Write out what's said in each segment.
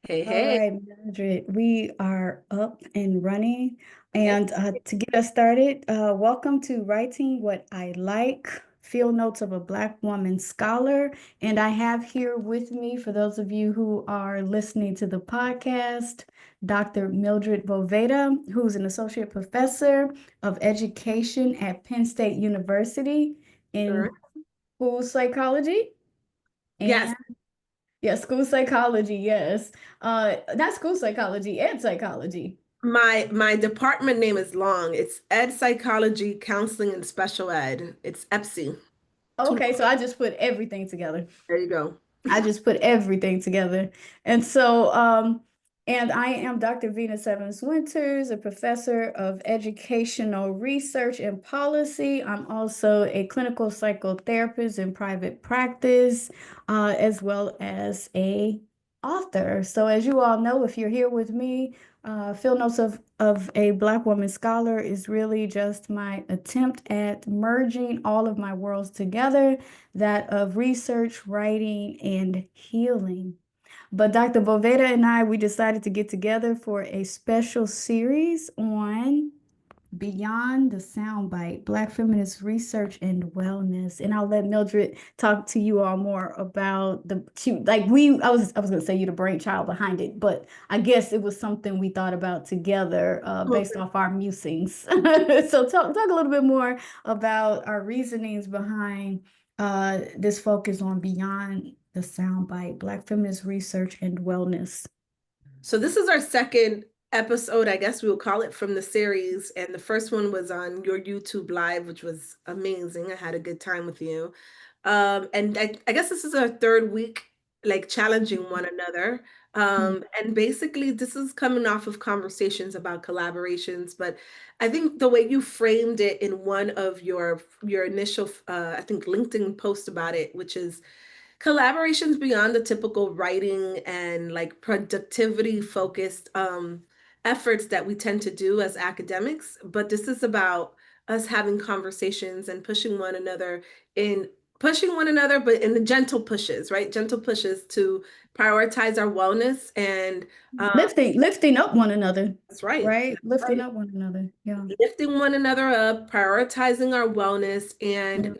Hey, All hey. right, Mildred, we are up and running. And to get us started, welcome to Writing What I Like, Field Notes of a Black Woman Scholar. And I have here with me, for those of you who are listening to the podcast, Dr. Mildred Boveda, who's an associate professor of education at Penn State University Sure. in school psychology. Yes, Yeah, school psychology, yes. Not school psychology, ed psychology. my department name is long. It's Ed Psychology, Counseling, and Special Ed. It's EPSI. Too Okay, long. so I just put everything together. There you go. I just put everything together. And I am Dr. Venus Evans Winters, a professor of educational research and policy. I'm also a clinical psychotherapist in private practice, as well as a author. So as you all know, if you're here with me, Field Notes of a Black Woman Scholar is really just my attempt at merging all of my worlds together, that of research, writing, and healing. But Dr. Boveda and I, we decided to get together for a special series on Beyond the Soundbite, Black Feminist Research and Wellness. And I'll let Mildred talk to you all more about the cute, I was gonna say you the brainchild behind it, but I guess it was something we thought about together based Okay. off our musings. So talk a little bit more about our reasonings behind this focus on Beyond the Soundbite, Black Feminist Research and Wellness. So this is our second episode, I guess we'll call it, from the series. And the first one was on your YouTube live, which was amazing. I had a good time with you. And I guess this is our third week, like challenging one another. And basically, this is coming off of conversations about collaborations. But I think the way you framed it in one of your initial, I think, LinkedIn post about it, which is collaborations beyond the typical writing and like productivity focused efforts that we tend to do as academics, but this is about us having conversations and in pushing one another, but in the gentle pushes, right? Gentle pushes to prioritize our wellness and Lifting up one another, that's right. right? That's Lifting right. up one another. Yeah. Lifting one another up, prioritizing our wellness, and Yeah.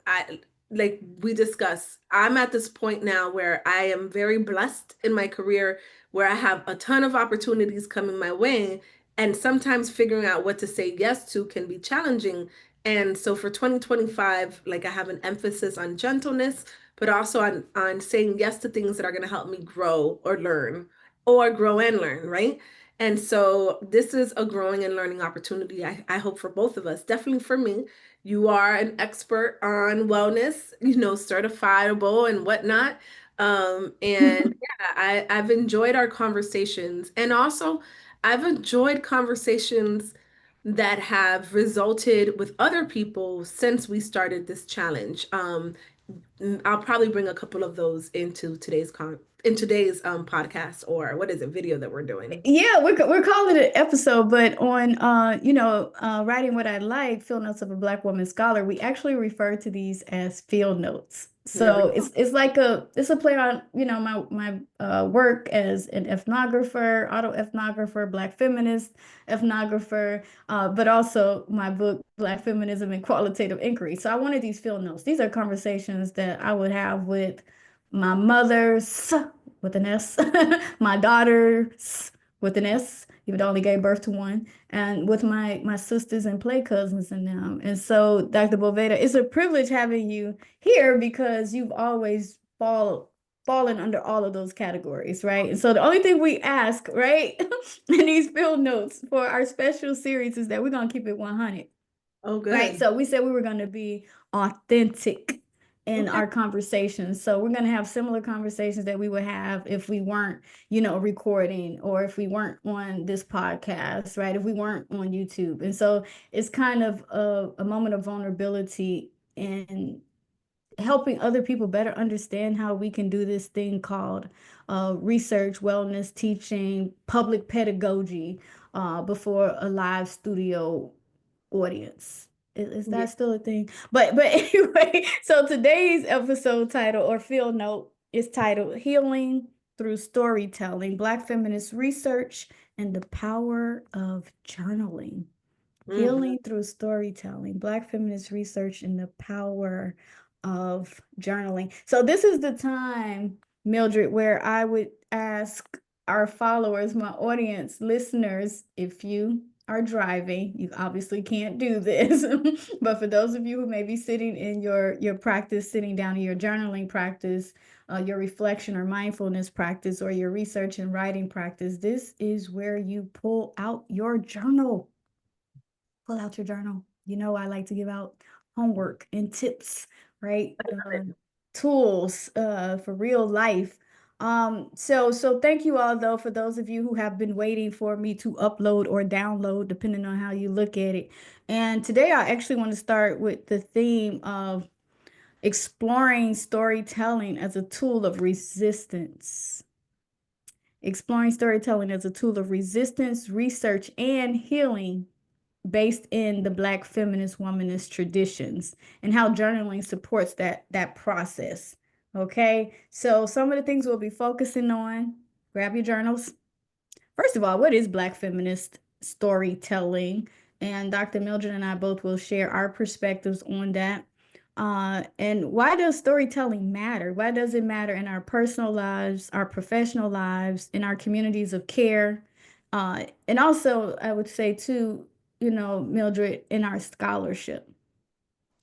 I like we discussed, I'm at this point now where I am very blessed in my career where I have a ton of opportunities coming my way, and sometimes figuring out what to say yes to can be challenging. And so for 2025, like I have an emphasis on gentleness, but also on saying yes to things that are going to help me grow or learn or grow and learn, right? And so this is a growing and learning opportunity, I hope for both of us. Definitely for me. You are an expert on wellness, certifiable and whatnot. And yeah, I've enjoyed our conversations. And also, I've enjoyed conversations that have resulted with other people since we started this challenge. I'll probably bring a couple of those into today's podcast, or what is it, video that we're doing. Yeah, we're calling it an episode, but on writing what I like, field notes of a Black woman scholar, we actually refer to these as field notes. There we So it's a play on, my work as an ethnographer, auto ethnographer, Black feminist ethnographer, but also my book, Black Feminism and Qualitative Inquiry. So I wanted these field notes. These are conversations that I would have with my mother's with an S, my daughters with an S, even though I only gave birth to one, and with my sisters and play cousins and them. And so, Dr. Boveda, it's a privilege having you here because you've always fallen under all of those categories, right? And so the only thing we ask, right, in these field notes for our special series is that we're gonna keep it 100. Oh, Right. good. So we said we were going to be authentic in Okay. our conversations. So we're going to have similar conversations that we would have if we weren't, recording, or if we weren't on this podcast, right? If we weren't on YouTube. And so it's kind of a moment of vulnerability in helping other people better understand how we can do this thing called research, wellness, teaching, public pedagogy before a live studio audience. Is Yeah. that still a thing? But anyway, so today's episode title or field note is titled Healing through storytelling, Black feminist research, and the power of journaling. Hmm. Healing through storytelling, Black feminist research, and the power of journaling. So this is the time, Mildred, where I would ask our followers, my audience, listeners, if you are driving, you obviously can't do this. But for those of you who may be sitting in your practice, sitting down in your journaling practice, your reflection or mindfulness practice, or your research and writing practice, this is where you pull out your journal. Pull out your journal. You know, I like to give out homework and tips, right? Tools for real life. So thank you all though for those of you who have been waiting for me to upload or download, depending on how you look at it. And today I actually want to start with the theme of exploring storytelling as a tool of resistance. Exploring storytelling as a tool of resistance, research, and healing based in the Black feminist womanist traditions and how journaling supports that process. Okay, so some of the things we'll be focusing on. Grab your journals. First of all, what is Black feminist storytelling? And Dr. Mildred and I both will share our perspectives on that. And why does storytelling matter? Why does it matter in our personal lives, our professional lives, in our communities of care? And also, I would say too, Mildred, in our scholarship.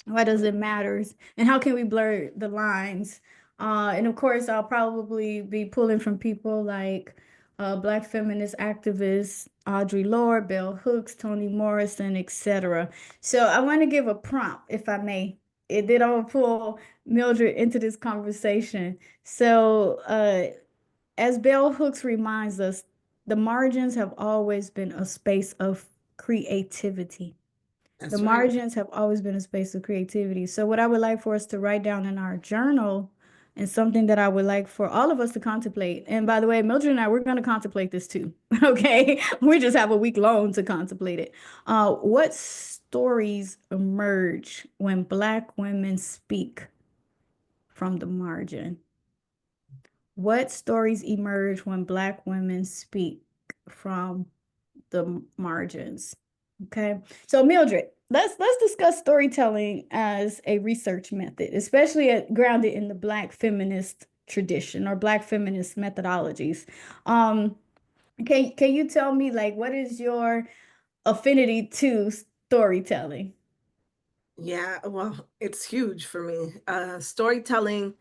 Why does it matter? And how can we blur the lines? And of course, I'll probably be pulling from people like Black feminist activists, Audre Lorde, Bell Hooks, Toni Morrison, etc. So I want to give a prompt, if I may. It did all pull Mildred into this conversation. So as Bell Hooks reminds us, the margins have always been a space of creativity. The That's right. margins have always been a space of creativity. So, what I would like for us to write down in our journal and something that I would like for all of us to contemplate. And by the way, Mildred and I, we're going to contemplate this too. Okay. We just have a week long to contemplate it. What stories emerge when Black women speak from the margin? What stories emerge when Black women speak from the margins? Okay. So Mildred, let's discuss storytelling as a research method, especially grounded in the Black feminist tradition or Black feminist methodologies. Um, can you tell me like what is your affinity to storytelling? Yeah, well, it's huge for me. Storytelling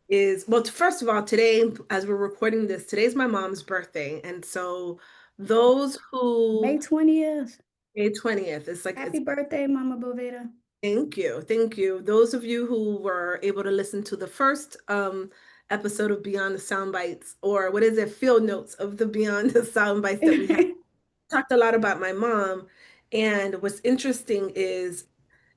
is, well, first of all, today, as we're recording this, today's my mom's birthday. And so those May who, 20th. May 20th, it's like, Happy it's, birthday, Mama Boveda. thank you. Thank you. Those of you who were able to listen to the first episode of Beyond the Sound Bites, or what is it, field notes of the Beyond the Sound Bites that we had, talked a lot about my mom. And what's interesting is,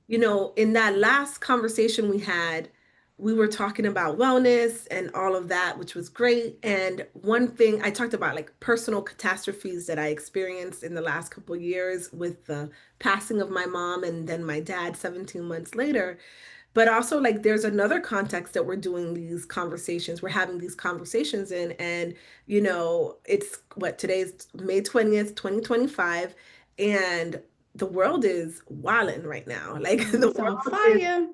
in that last conversation we had, we were talking about wellness and all of that, which was great. And one thing I talked about, like personal catastrophes that I experienced in the last couple of years with the passing of my mom and then my dad 17 months later. But also, like, there's another context that we're doing these conversations, we're having these conversations in. And, it's what today's May 20th, 2025. And the world is wilding right now. Like, the It's on world is fire.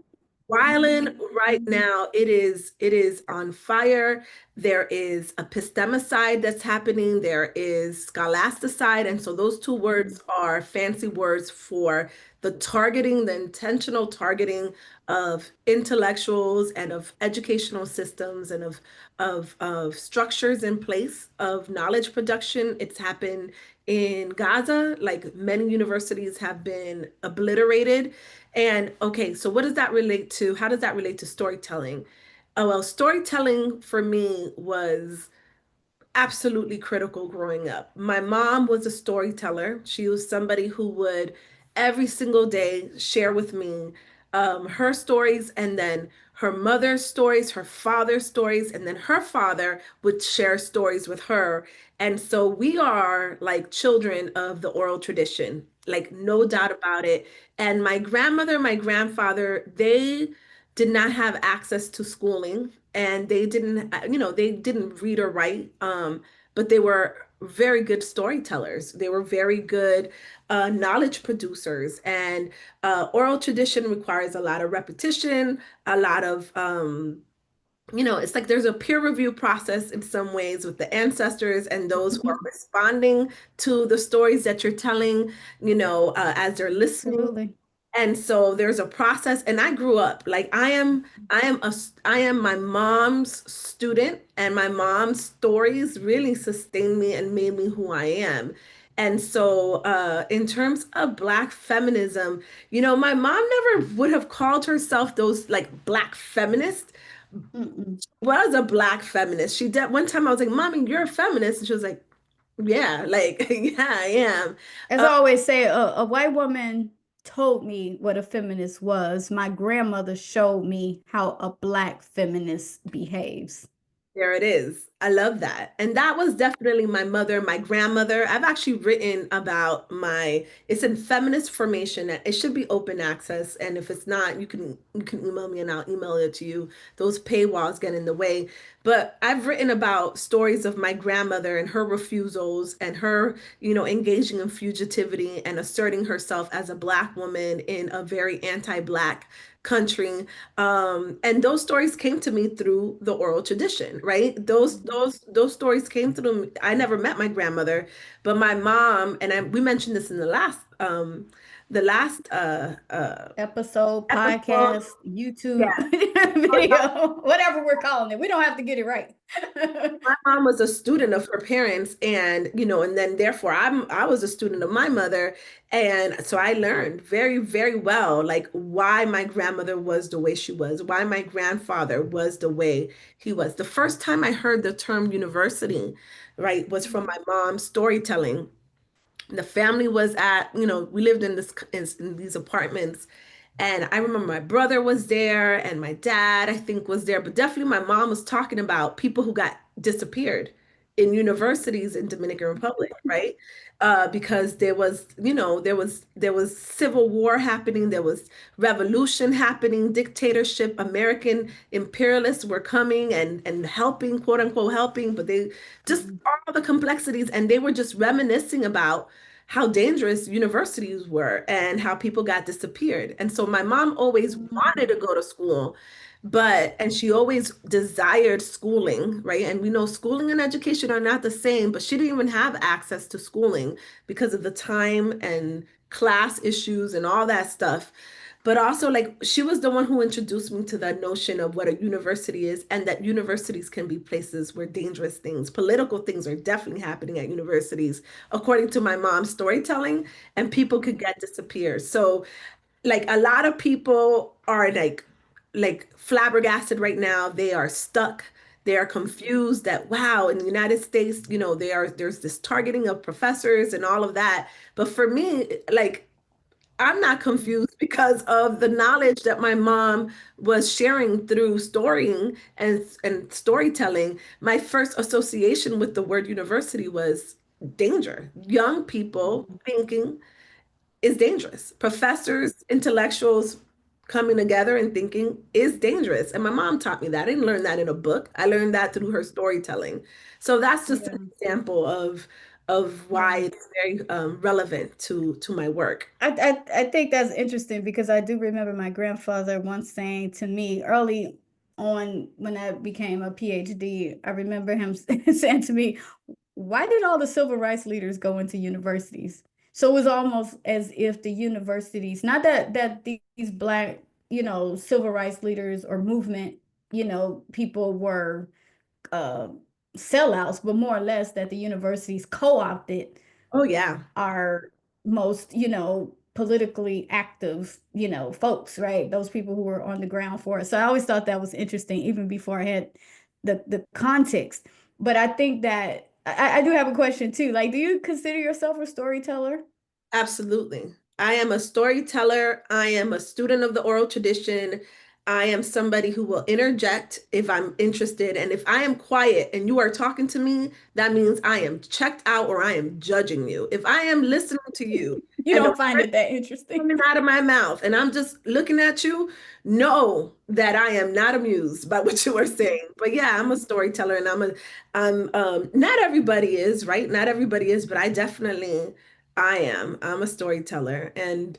Rylan, right now, it is on fire. There is epistemicide that's happening. There is scholasticide. And so those two words are fancy words for the targeting, the intentional targeting of intellectuals and of educational systems and of structures in place of knowledge production. It's happened in Gaza, like many universities have been obliterated. And okay, so what does that relate to? How does that relate to storytelling? Oh, well, storytelling for me was absolutely critical growing up. My mom was a storyteller. She was somebody who would every single day share with me her stories, and then her mother's stories, her father's stories, and then her father would share stories with her. And so we are like children of the oral tradition, like no doubt about it. And my grandmother, my grandfather, they did not have access to schooling. and they didn't, they didn't read or write, but they were very good storytellers. They were very good knowledge producers. And oral tradition requires a lot of repetition, a lot of it's like there's a peer review process in some ways with the ancestors and those who are responding to the stories that you're telling, as they're listening. Absolutely. And so there's a process, and I grew up like I am my mom's student, and my mom's stories really sustained me and made me who I am. And so in terms of Black feminism, my mom never would have called herself those like Black feminists. Mm-mm. Was a Black feminist. She did one time I was like, Mommy, you're a feminist. And she was like, yeah, like, yeah, I am. As I always say, a white woman told me what a feminist was. My grandmother showed me how a black feminist behaves. There it is. I love that. And that was definitely my mother, my grandmother. I've actually written about it's in Feminist Formation. It should be open access. And if it's not, you can email me and I'll email it to you. Those paywalls get in the way. But I've written about stories of my grandmother and her refusals and her, engaging in fugitivity and asserting herself as a Black woman in a very anti-Black country. And those stories came to me through the oral tradition, right? Those stories came through me. I never met my grandmother, but my mom, and we mentioned this in the last Episode, episode. podcast, YouTube Yeah. video, whatever we're calling it. We don't have to get it right. My mom was a student of her parents, and and then therefore I was a student of my mother. And so I learned very, very well like why my grandmother was the way she was, why my grandfather was the way he was. The first time I heard the term university, right, was from my mom's storytelling. The family was at, we lived in these apartments, and I remember my brother was there and my dad, I think, was there, but definitely my mom was talking about people who got disappeared in universities in Dominican Republic, right? Because there was civil war happening, there was revolution happening, dictatorship, American imperialists were coming and helping, quote unquote, helping, but they just all the complexities, and they were just reminiscing about how dangerous universities were and how people got disappeared. And so my mom always wanted to go to school, and she always desired schooling, right? And we know schooling and education are not the same, but she didn't even have access to schooling because of the time and class issues and all that stuff. But also, like, she was the one who introduced me to the notion of what a university is, and that universities can be places where dangerous things, political things are definitely happening at universities, according to my mom's storytelling, and people could get disappeared. So, like, a lot of people are like flabbergasted right now. They are stuck. They are confused that, wow, in the United States, there's this targeting of professors and all of that. But for me, like, I'm not confused because of the knowledge that my mom was sharing through storying and storytelling. My first association with the word university was danger. Young people thinking is dangerous. Professors, intellectuals coming together and thinking is dangerous. And my mom taught me that. I didn't learn that in a book. I learned that through her storytelling. So that's just an Yeah, example of why yeah. it's very relevant to my work. I think that's interesting because I do remember my grandfather once saying to me early on when I became a PhD, I remember him saying to me, why did all the civil rights leaders go into universities? So it was almost as if the universities, not that these black, civil rights leaders or movement, people were uh, sellouts, but more or less that the universities co-opted Oh yeah, our most, politically active, folks, right? Those people who were on the ground for it. So I always thought that was interesting, even before I had the context. But I think that I do have a question too. Like, do you consider yourself a storyteller? absolutely. I am a storyteller. I am a student of the oral tradition. I am somebody who will interject if I'm interested. And if I am quiet and you are talking to me, that means I am checked out or I am judging you. If I am listening to you You and the don't find it that interesting. coming out of my mouth and I'm just looking at you, know that I am not amused by what you are saying. But yeah, I'm a storyteller and not everybody is, right? Not everybody is, but I am. I'm a storyteller. And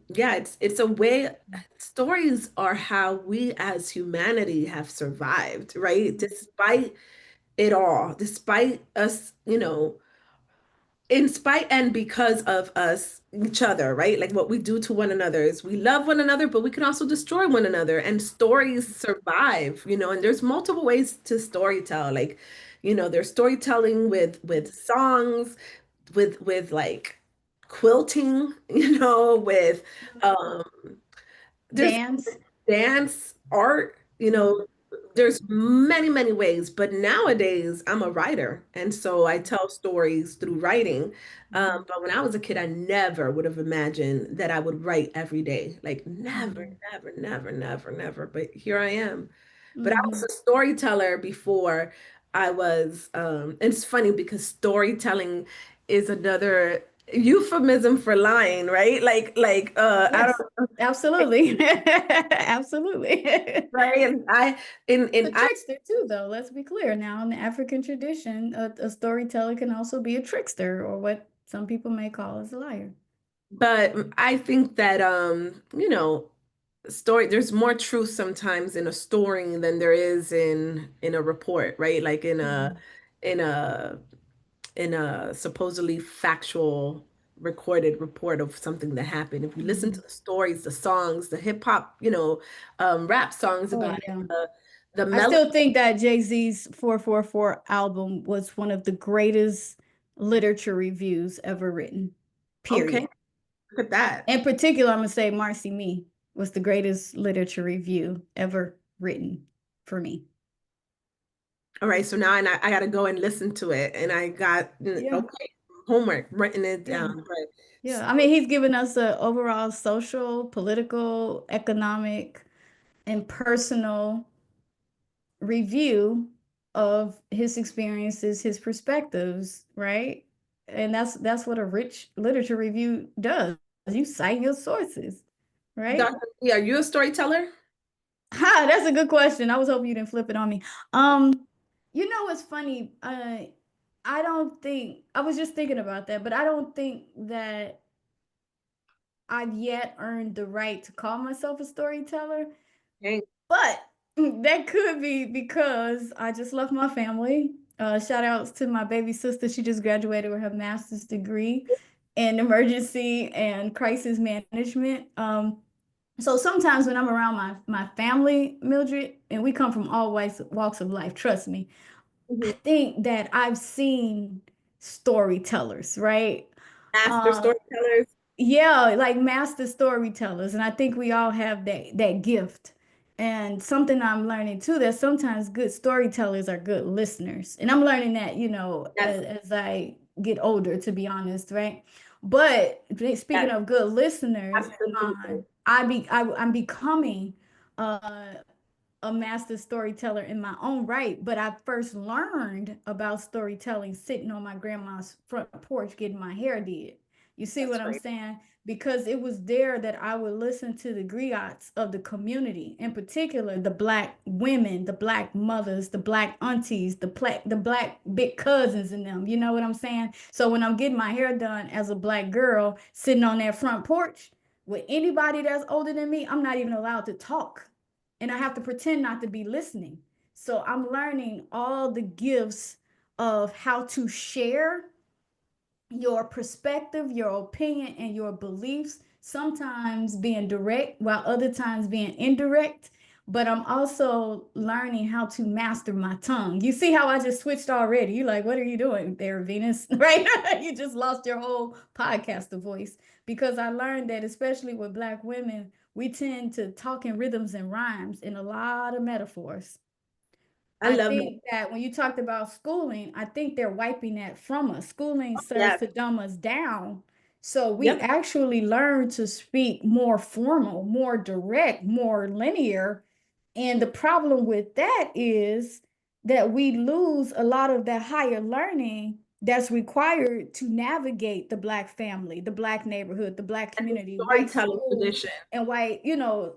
yeah, it's a way stories are how we as humanity have survived, right? Despite it all, despite us, in spite and because of us each other, right? Like what we do to one another is we love one another, but we can also destroy one another, and stories survive, and there's multiple ways to storytell. Like, there's storytelling with songs, with like quilting, with um there's Dance. dance, art, there's many, many ways. But nowadays, I'm a writer. And so I tell stories through writing. Mhm. But when I was a kid, I never would have imagined that I would write every day. Like, never, Mhm. never, never, never, never. But here I am. But I was Mhm. a storyteller before I was, and it's funny because storytelling is another euphemism for lying, right? I Yes, don't. absolutely. Absolutely. Right. And A trickster too, though. Let's be clear. Now, in the African tradition, a storyteller can also be a trickster, or what some people may call as a liar. but I think that story there's more truth sometimes in a story than there is in a report, right? Like Mhm. in a in a supposedly factual recorded report of something that happened. If you listen to Mhm. the stories, the songs, the hip hop, rap songs Oh about it, yeah. the I melody. still think that Jay-Z's 444 album was one of the greatest literature reviews ever written. Okay, Period. look at that. In particular, I'm gonna say Marcy Me was the greatest literature review ever written for me. All right, so now I got to go and listen to it, and I got Yeah, okay homework, writing it yeah, down. But yeah. I mean, he's given us a overall social, political, economic, and personal review of his experiences, his perspectives, right? And that's what a rich literature review does. You cite your sources, right? Dr. Lee, are you a storyteller? Ha, that's a good question. I was hoping you didn't flip it on me. You know what's funny? I don't think I was just thinking about that, but I don't think that I've yet earned the right to call myself a storyteller. Okay. But that could be because I just left my family. Shout outs to my baby sister. She just graduated with her master's degree in emergency and crisis management. So sometimes when I'm around my family, Mildred, and we come from all walks of life, trust me, I Mhm. think that I've seen storytellers, right? Master Uh, storytellers. yeah, like master storytellers, and I think we all have that gift. And something I'm learning too, that sometimes good storytellers are good listeners. And I'm learning that, Yes, as I get older, to be honest, right? But speaking yes, of good listeners, absolutely. I'm becoming uh a master storyteller in my own right, but I first learned about storytelling sitting on my grandma's front porch getting my hair did. You see That's what I'm right. saying? Because it was there that I would listen to the griots of the community, in particular the black women, the black mothers, the black aunties, the black big cousins in them. You know what I'm saying? So when I'm getting my hair done as a black girl sitting on that front porch with anybody that's older than me, I'm not even allowed to talk, and I have to pretend not to be listening. So I'm learning all the gifts of how to share your perspective, your opinion, and your beliefs, sometimes being direct while other times being indirect. But I'm also learning how to master my tongue. You see how I just switched already? You like, what are you doing there, Venus? Right? You just lost your whole podcaster voice because I learned that, especially with Black women, we tend to talk in rhythms and rhymes in a lot of metaphors. I I love that. think that when you talked about schooling, I think they're wiping that from us. Schooling serves Yes, to dumb us down So we Yep. actually learn to speak more formal, more direct, more linear. And the problem with that is that we lose a lot of that higher learning that's required to navigate the Black family, the Black neighborhood, the Black And the community, white storytelling schools, tradition. and white,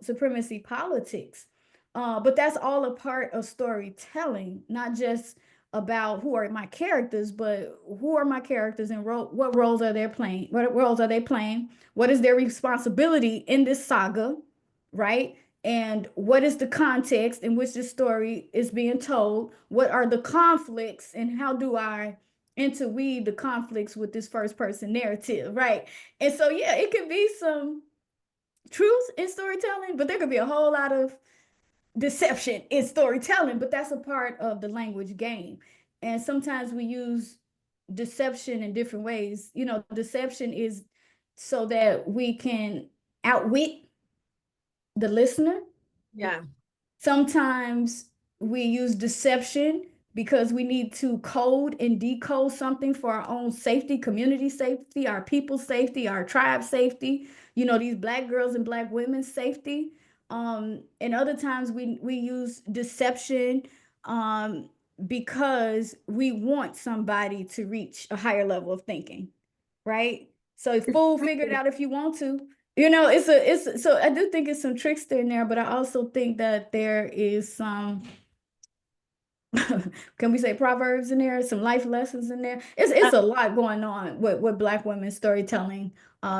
supremacy politics. But that's all a part of storytelling, not just about who are my characters, but who are my characters and what roles are they playing? What roles are they playing? What is their responsibility in this saga, right? And what is the context in which this story is being told? What are the conflicts, and how do I interweave the conflicts with this first person narrative, right? And so, yeah, it could be some truth in storytelling, but there could be a whole lot of deception in storytelling, but that's a part of the language game. And sometimes we use deception in different ways. Deception is so that we can outwit the listener. Yeah. Sometimes we use deception because we need to code and decode something for our own safety, community safety, our people's safety, our tribe safety, these Black girls and Black women's safety. And other times we use deception because we want somebody to reach a higher level of thinking, right? So fool, figure it out if you want to. So I do think it's some trickster in there, but I also think that there is some can we say proverbs in there, some life lessons in there. It's a lot going on with Black women's storytelling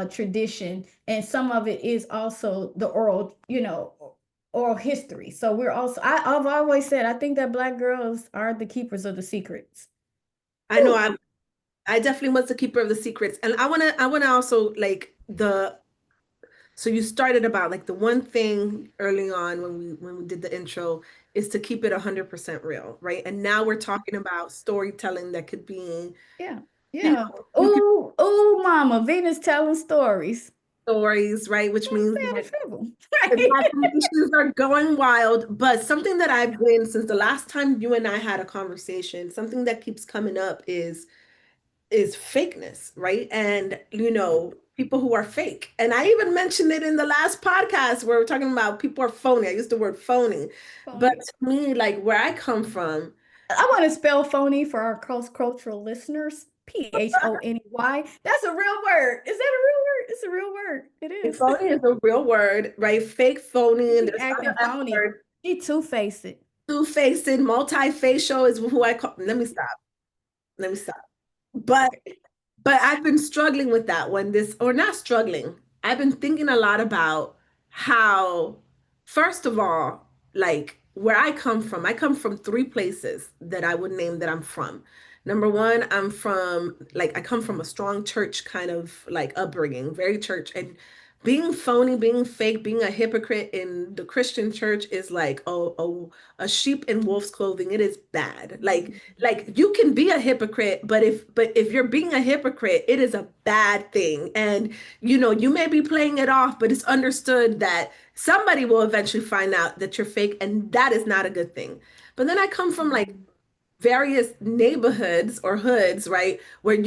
tradition, and some of it is also the oral history. So I've always said I think that Black girls are the keepers of the secrets. I know I definitely was the keeper of the secrets. And I wanna also like the so you started about like the one thing early on when we did the intro is to keep it 100% real, right? And now we're talking about storytelling that could be, Yeah, you yeah. know, you can Oh, oh, Mama, Venus telling stories. stories, right? Which means Sad like and trouble. imaginations are going wild. But something that I've been since the last time you and I had a conversation, something that keeps coming up is fakeness, right? And people who are fake. And I even mentioned it in the last podcast where we're talking about people are phony. I used the word phony. But Phony. to me, like where I come from, I want to spell phony for our cross-cultural listeners. Phony. That's a real word. Is that a real word? It's a real word. It is. phony is a real word, right? Fake, phony, and She there's other acting F phony. words. She two-faced it. Two-faced, multifacial is who I call. Let me stop. Let me stop. But Okay. But I've been struggling with that one, or not struggling. I've been thinking a lot about how, first of all, like where I come from three places that I would name that I'm from. Number one, I come from a strong church kind of like upbringing, very church. And being phony, being fake, being a hypocrite in the Christian church is like, a sheep in wolf's clothing. It is bad. Like you can be a hypocrite, but if you're being a hypocrite, it is a bad thing. And you may be playing it off, but it's understood that somebody will eventually find out that you're fake, and that is not a good thing. But then I come from like various neighborhoods or hoods, right? Where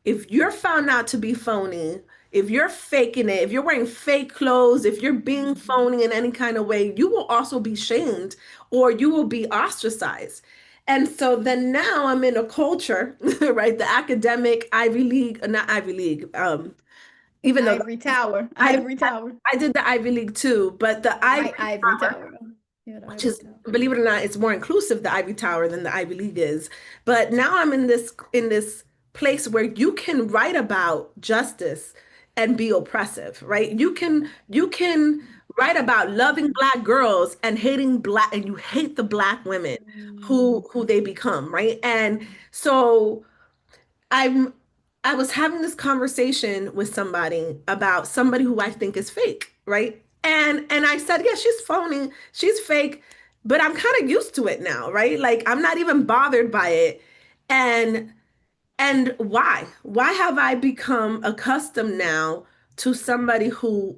if you're found out to be phony, if you're faking it, if you're wearing fake clothes, if you're being phony in any kind of way, you will also be shamed or you will be ostracized. And so then now I'm in a culture, right? The academic Ivy League, not Ivy League, even though Ivory Tower. I, Ivory Tower. I did the Ivy League too, but the The Ivy white ivory tower. Yeah, the which ivory is, tower. believe it or not, it's more inclusive, the Ivy Tower, than the Ivy League is. But now I'm in this place where you can write about justice and be oppressive, right? You can write about loving Black girls and hating Black, and you hate the Black women who they become, right? And so I'm I was having this conversation with somebody about somebody who I think is fake, right? And I said, yeah, she's phony, she's fake, but I'm kind of used to it now, right? Like I'm not even bothered by it. And and why? Why have I become accustomed now to somebody who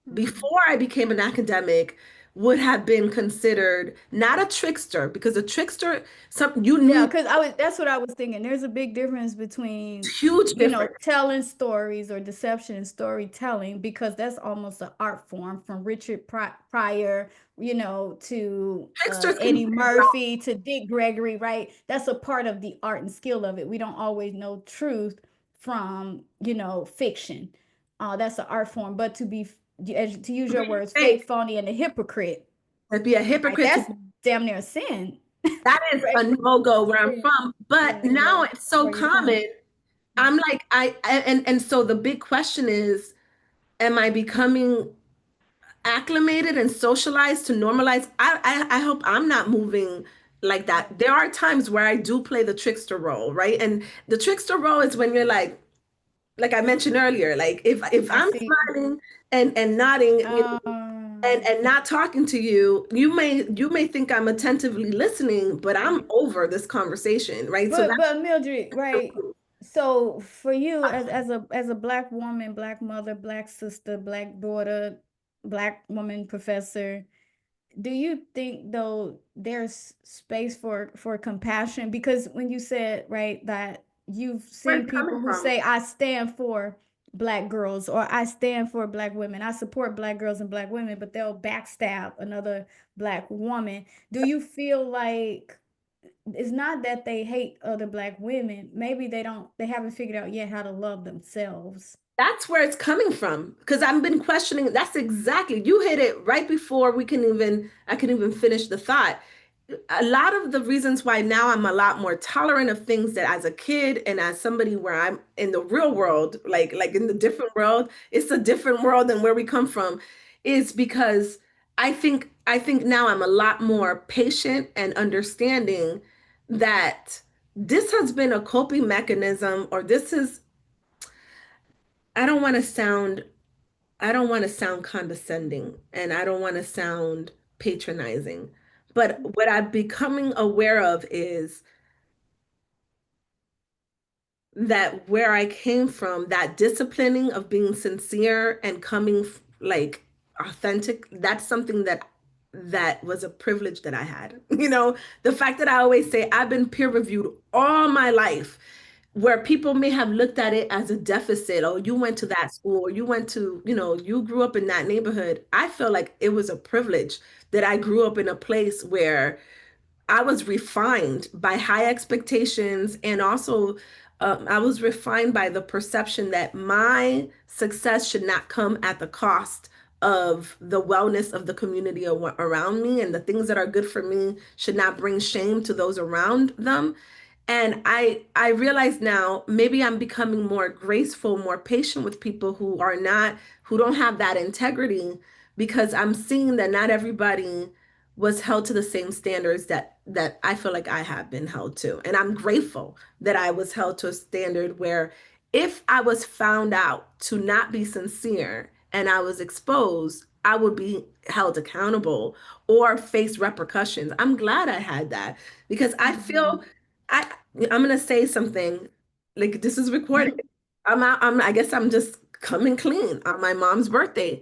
Mm, before I became an academic would have been considered not a trickster, because a trickster, some you Yeah, need because that's what I was thinking. There's a big difference between, huge difference. telling stories or deception and storytelling, because that's almost an art form from Richard Pryor, to Tricksters can Eddie say a lot. Murphy to Dick Gregory, right? That's a part of the art and skill of it. We don't always know truth from, fiction. That's an art form, but to use To be your words, fake, fake, phony, and a hypocrite, to be a right? hypocrite, to That's damn near a sin. that is Right? a no-go where I'm Yeah. from. But Yeah, now yeah. it's so Where you're from. common. I'm like, and so the big question is, am I becoming acclimated and socialized to normalize? I hope I'm not moving like that. There are times where I do play the trickster role, right? And the trickster role is when you're like I mentioned earlier, like if I I'm see. smiling and nodding, and Um, not talking to you, you may think I'm attentively listening, but I'm over this conversation, right? So but Mildred, right? So for you, as a black woman, black mother, black sister, black daughter, black woman professor, do you think though there's space for compassion? Because when you said, right, that you've where seen it's coming people who from. say, I stand for black girls, or I stand for black women, I support black girls and black women, but they'll backstab another black woman. Do you feel like it's not that they hate other black women, maybe they haven't figured out yet how to love themselves? That's where it's coming from. Because I've been questioning. That's exactly, you hit it right before I can even finish the thought. A lot of the reasons why now I'm a lot more tolerant of things that as a kid and as somebody where I'm in the real world, like in the different world, it's a different world than where we come from, is because I think now I'm a lot more patient and understanding that this has been a coping mechanism, or this is, I don't want to sound I don't want to sound condescending, and I don't want to sound patronizing. But what I'm becoming aware of is that where I came from, that disciplining of being sincere and coming like authentic, that's something that was a privilege that I had. The fact that I always say I've been peer reviewed all my life, where people may have looked at it as a deficit. Oh, you went to that school, or you went to, you grew up in that neighborhood. I feel like it was a privilege that I grew up in a place where I was refined by high expectations, and also I was refined by the perception that my success should not come at the cost of the wellness of the community around me, and the things that are good for me should not bring shame to those around them. And I realize now maybe I'm becoming more graceful, more patient with people who don't have that integrity, because I'm seeing that not everybody was held to the same standards that I feel like I have been held to. And I'm grateful that I was held to a standard where if I was found out to not be sincere and I was exposed, I would be held accountable or face repercussions. I'm glad I had that, because I feel Mhm. I I'm gonna say something, like this is recorded. I guess I'm just coming clean on my mom's birthday.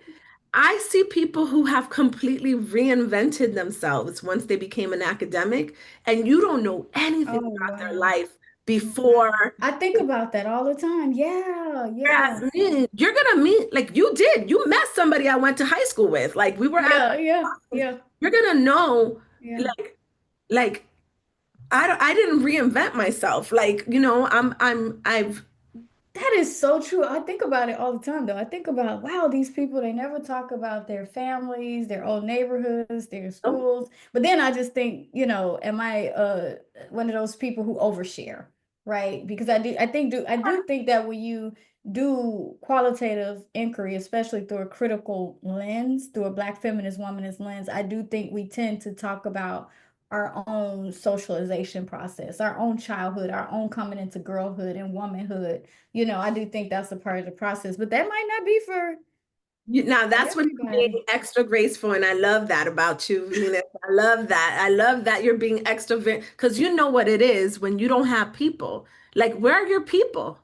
I see people who have completely reinvented themselves once they became an academic, and you don't know anything Oh, about their wow. life before. Wow. I think about that all the time. Yeah, Whereas yeah. me, you're gonna meet, like you met somebody I went to high school with. Like we were at, Yeah, yeah, yeah, you're gonna know, yeah. like I didn't reinvent myself. Like, I've That is so true. I think about it all the time, though. I think about, wow, these people, they never talk about their families, their old neighborhoods, their oh, schools. But then I just think, am I one of those people who overshare, right? Because I do think that when you do qualitative inquiry, especially through a critical lens, through a Black feminist womanist lens, I do think we tend to talk about our own socialization process, our own childhood, our own coming into girlhood and womanhood. I do think that's a part of the process, but that might not be for now that's what you're being everybody. extra graceful, and I love that about you, Venus. I love that. I love that you're being extra, because you know what it is when you don't have people. Like, where are your people?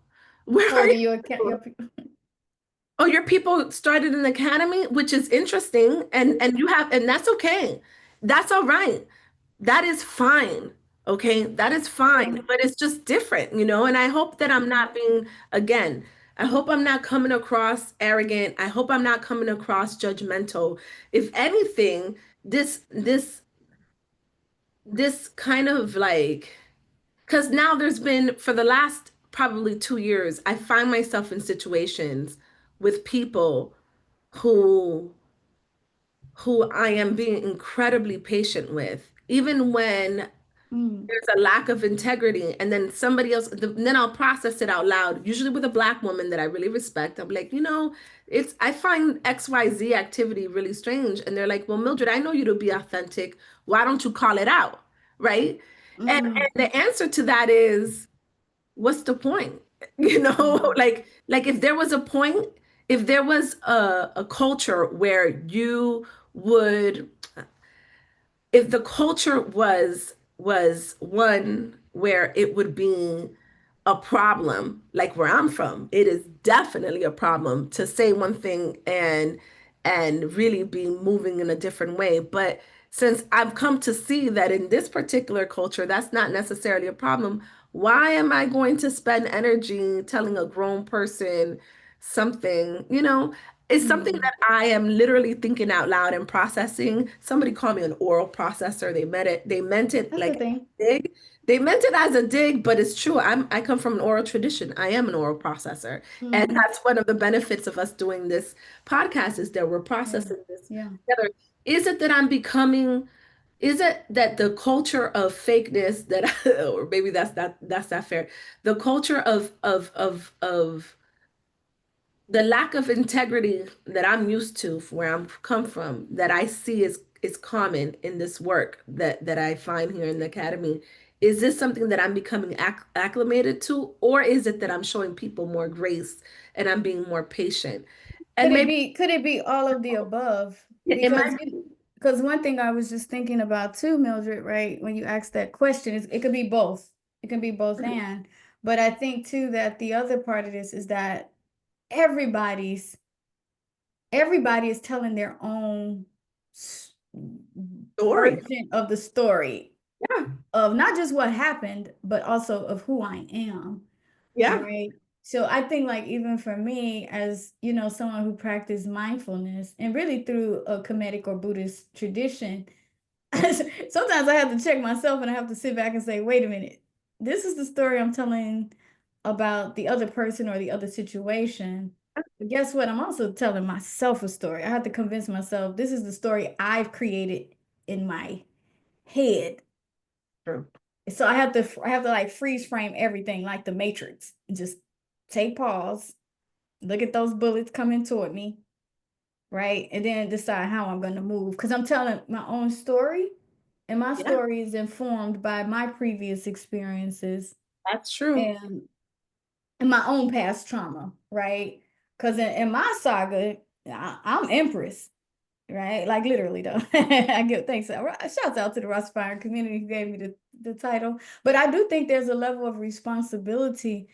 Where are your Holding you account, people? Oh, your people started an academy, which is interesting, and you have, and that's okay. That's all right. That is fine. Okay, that is fine, Mhm. but it's just different, and I hope that I'm not being, again, I hope I'm not coming across arrogant. I hope I'm not coming across judgmental. If anything, this kind of like, because now there's been, for the last probably 2 years, I find myself in situations with people who who I am being incredibly patient with, even when Mm, there's a lack of integrity, and then somebody else, then I'll process it out loud, usually with a Black woman that I really respect. I'm like, I find XYZ activity really strange. And they're like, well, Mildred, I know you to be authentic. Why don't you call it out? Right. And mm, the answer to that is, what's the point? mm. Like if there was a point, if there was a culture where you would, if the culture was one where it would be a problem, like where I'm from, it is definitely a problem to say one thing and really be moving in a different way. But since I've come to see that in this particular culture, that's not necessarily a problem, why am I going to spend energy telling a grown person something, it's something Mm. that I am literally thinking out loud and processing. Somebody called me an oral processor. They meant it That's the like thing. dig. They meant it as a dig, but it's true. I come from an oral tradition. I am an oral processor. And Hmm. that's one of the benefits of us doing this podcast, is that we're Yeah. processing this Yeah. together. Is it that I'm becoming, is it that the culture of fakeness that or maybe that's not fair. The culture of the lack of integrity that I'm used to from where I'm come from, that I see is common in this work that I find here in the academy. Is this something that I'm becoming acclimated to, or is it that I'm showing people more grace and I'm being more patient? And maybe Could it be all of the above? it Because might you because one thing I was just thinking about too, Mildred, right? When you ask that question, is it could be both. It can be both be. and. But I think too that the other part of this is that everybody's everybody is telling their own Story. version of the story Yeah, of not just what happened, but also of who I am. yeah, Right. So I think like even for me as, someone who practiced mindfulness and really through a Kemetic or Buddhist tradition, sometimes I have to check myself and I have to sit back and say, wait a minute, this is the story I'm telling about the other person or the other situation. But guess what? I'm also telling myself a story. I have to convince myself this is the story I've created in my head. true. So I have to like freeze frame everything like the Matrix. Just take pause, look at those bullets coming toward me, right? And then decide how I'm going to move because I'm telling my own story and my Yeah, story is informed by my previous experiences that's true. and my own past trauma, right? Because in my saga, I'm Empress, right? Like literally though. I give thanks. Shouts out to the Rastafarian community who gave me the title. But I do think there's a level of responsibility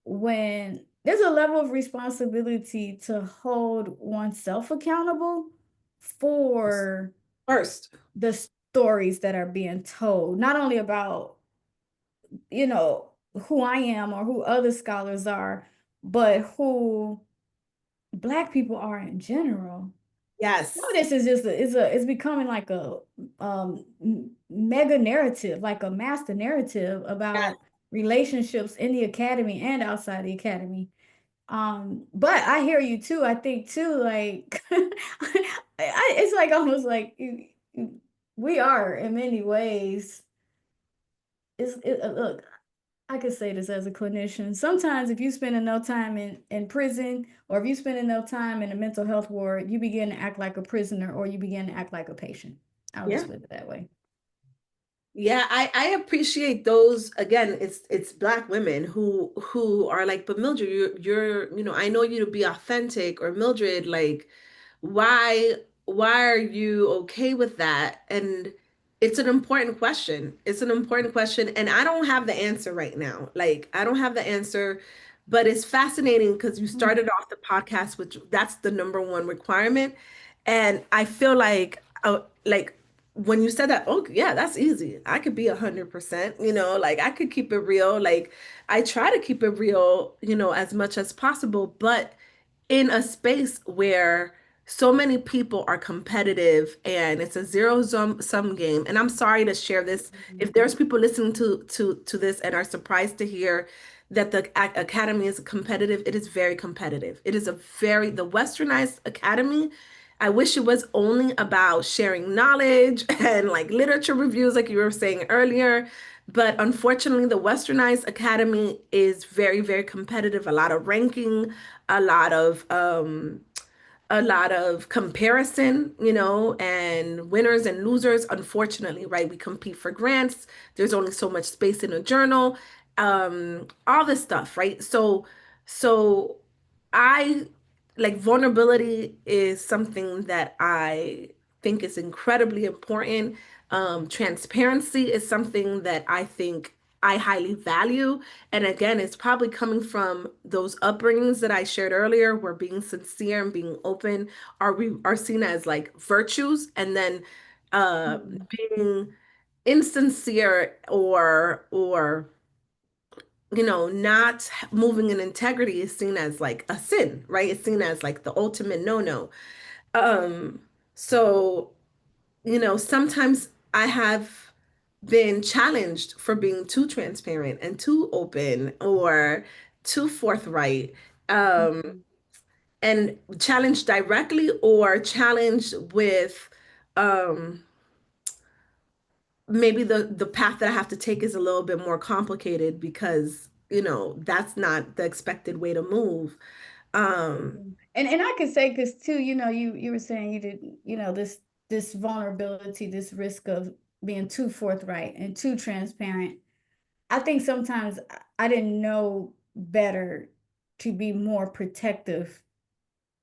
when there's a level of responsibility to hold oneself accountable for First, the stories that are being told, not only about, you know, who I am or who other scholars are, but who Black people are in general. Some of yes, this is just it's becoming like a um mega narrative, like a master narrative yes, about relationships in the academy and outside the academy. But I hear you too. I think too, like it's like almost like we are in many ways. Look, I could say this as a clinician. Sometimes if you spend enough time in prison or if you spend enough time in a mental health ward, you begin to act like a prisoner or you begin to act like a patient. I'll yeah. just put it that way. Yeah, I appreciate those. Again, it's Black women who are like, but Mildred, I know you to be authentic, or Mildred, like, why are you okay with that? And it's an important question. It's an important question, and I don't have the answer right now. Like, I don't have the answer, But it's fascinating because you Mm, started off the podcast, which that's the number one requirement. And I feel like when you said that, oh yeah, that's easy. I could be 100%, like I could keep it real. Like I try to keep it real, as much as possible, but in a space where so many people are competitive and it's a zero sum game. And I'm sorry to share this. If there's people listening to this and are surprised to hear that the academy is competitive, it is very competitive. It is the westernized academy. I wish it was only about sharing knowledge and like literature reviews, like you were saying earlier. But unfortunately, the westernized academy is very, very competitive, a lot of ranking, a lot of comparison, and winners and losers, unfortunately, right? We compete for grants. There's only so much space in a journal, all this stuff, right? So I like vulnerability is something that I think is incredibly important. Transparency is something that I think I highly value. And again, it's probably coming from those upbringings that I shared earlier, where being sincere and being open are seen as like virtues, and then mm, being insincere or not moving in integrity is seen as like a sin, right? It's seen as like the ultimate no-no. Um, so, sometimes I have been challenged for being too transparent and too open or too forthright, um, mm. and challenged directly or challenged with um, maybe the path that I have to take is a little bit more complicated because, that's not the expected way to move. Um, And I could say because too, you were saying you did, this vulnerability, this risk of being too forthright and too transparent. I think sometimes I didn't know better to be more protective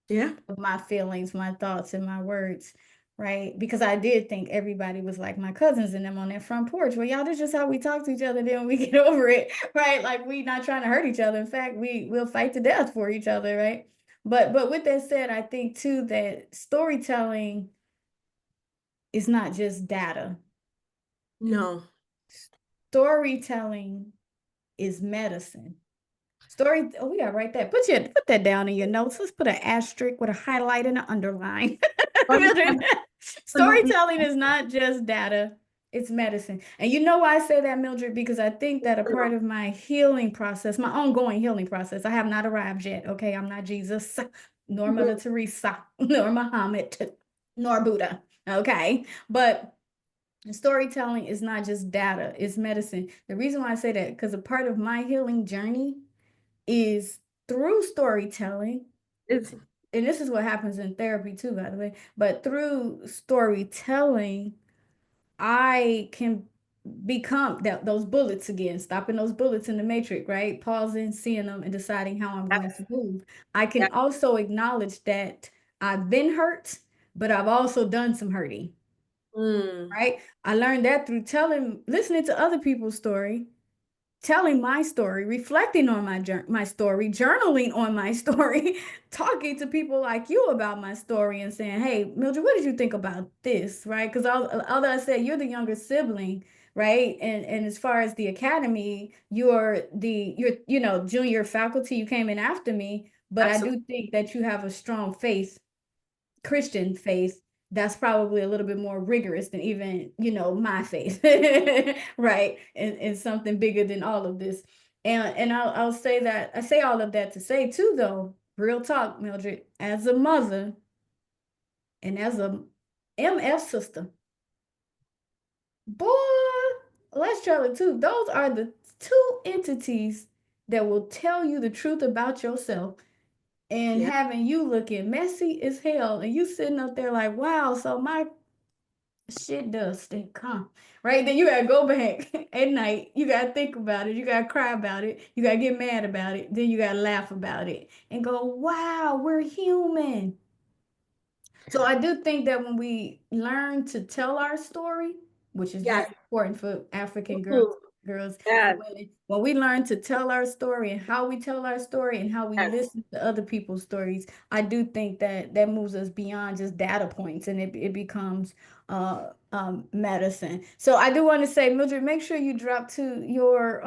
yeah, of my feelings, my thoughts, and my words, right? Because I did think everybody was like my cousins and them on that front porch. Well, y'all, that's just how we talk to each other. Then we get over it, right? Like we not trying to hurt each other. In fact, we'll fight to death for each other, right? But with that said, I think too that storytelling is not just data. no. Storytelling is medicine. Oh, we gotta write that. Put that down in your notes. Let's put an asterisk with a highlight and an underline. Oh, yeah, absolutely. Storytelling is not just data, it's medicine. And you know why I say that, Mildred? Because I think that a part of my healing process, my ongoing healing process, I have not arrived yet. Okay, I'm not Jesus, nor Mother Teresa, nor Muhammad, nor Buddha. Okay, but storytelling is not just data, it's medicine. The reason why I say that, because a part of my healing journey is through storytelling, It's and this is what happens in therapy too, by the way, but through storytelling, I can become those bullets again, stopping those bullets in the matrix, right? Pausing, seeing them, and deciding how I'm going to yes, move. I can yes. also acknowledge that I've been hurt, but I've also done some hurting, Mm, right? I learned that through listening to other people's story, telling my story, reflecting on my story, journaling on my story, talking to people like you about my story and saying, "Hey, Mildred, what did you think about this?" Right? Because although I said you're the younger sibling, right? And as far as the academy, you're junior faculty. You came in after me, but I absolutely. do think that you have a strong faith, Christian faith, that's probably a little bit more rigorous than even, my faith, right? And something bigger than all of this. And I'll say that I say all of that to say too, though, real talk, Mildred, as a mother and as a MF sister, boy, let's tell it too. Those are the two entities that will tell you the truth about yourself and Yeah. having you looking messy as hell and you sitting up there like, wow, so my shit does stink, huh? Right? Then you gotta go back at night. You gotta think about it. You gotta cry about it. You gotta get mad about it. Then you gotta laugh about it and go, wow, we're human. So I do think that when we learn to tell our story, which is very Yes. important for African Ooh, girls. girls. Yes, When we learn to tell our story and how we tell our story and how we yes, listen to other people's stories, I do think that that moves us beyond just data points and it becomes medicine. So I do want to say, Mildred, make sure you drop to your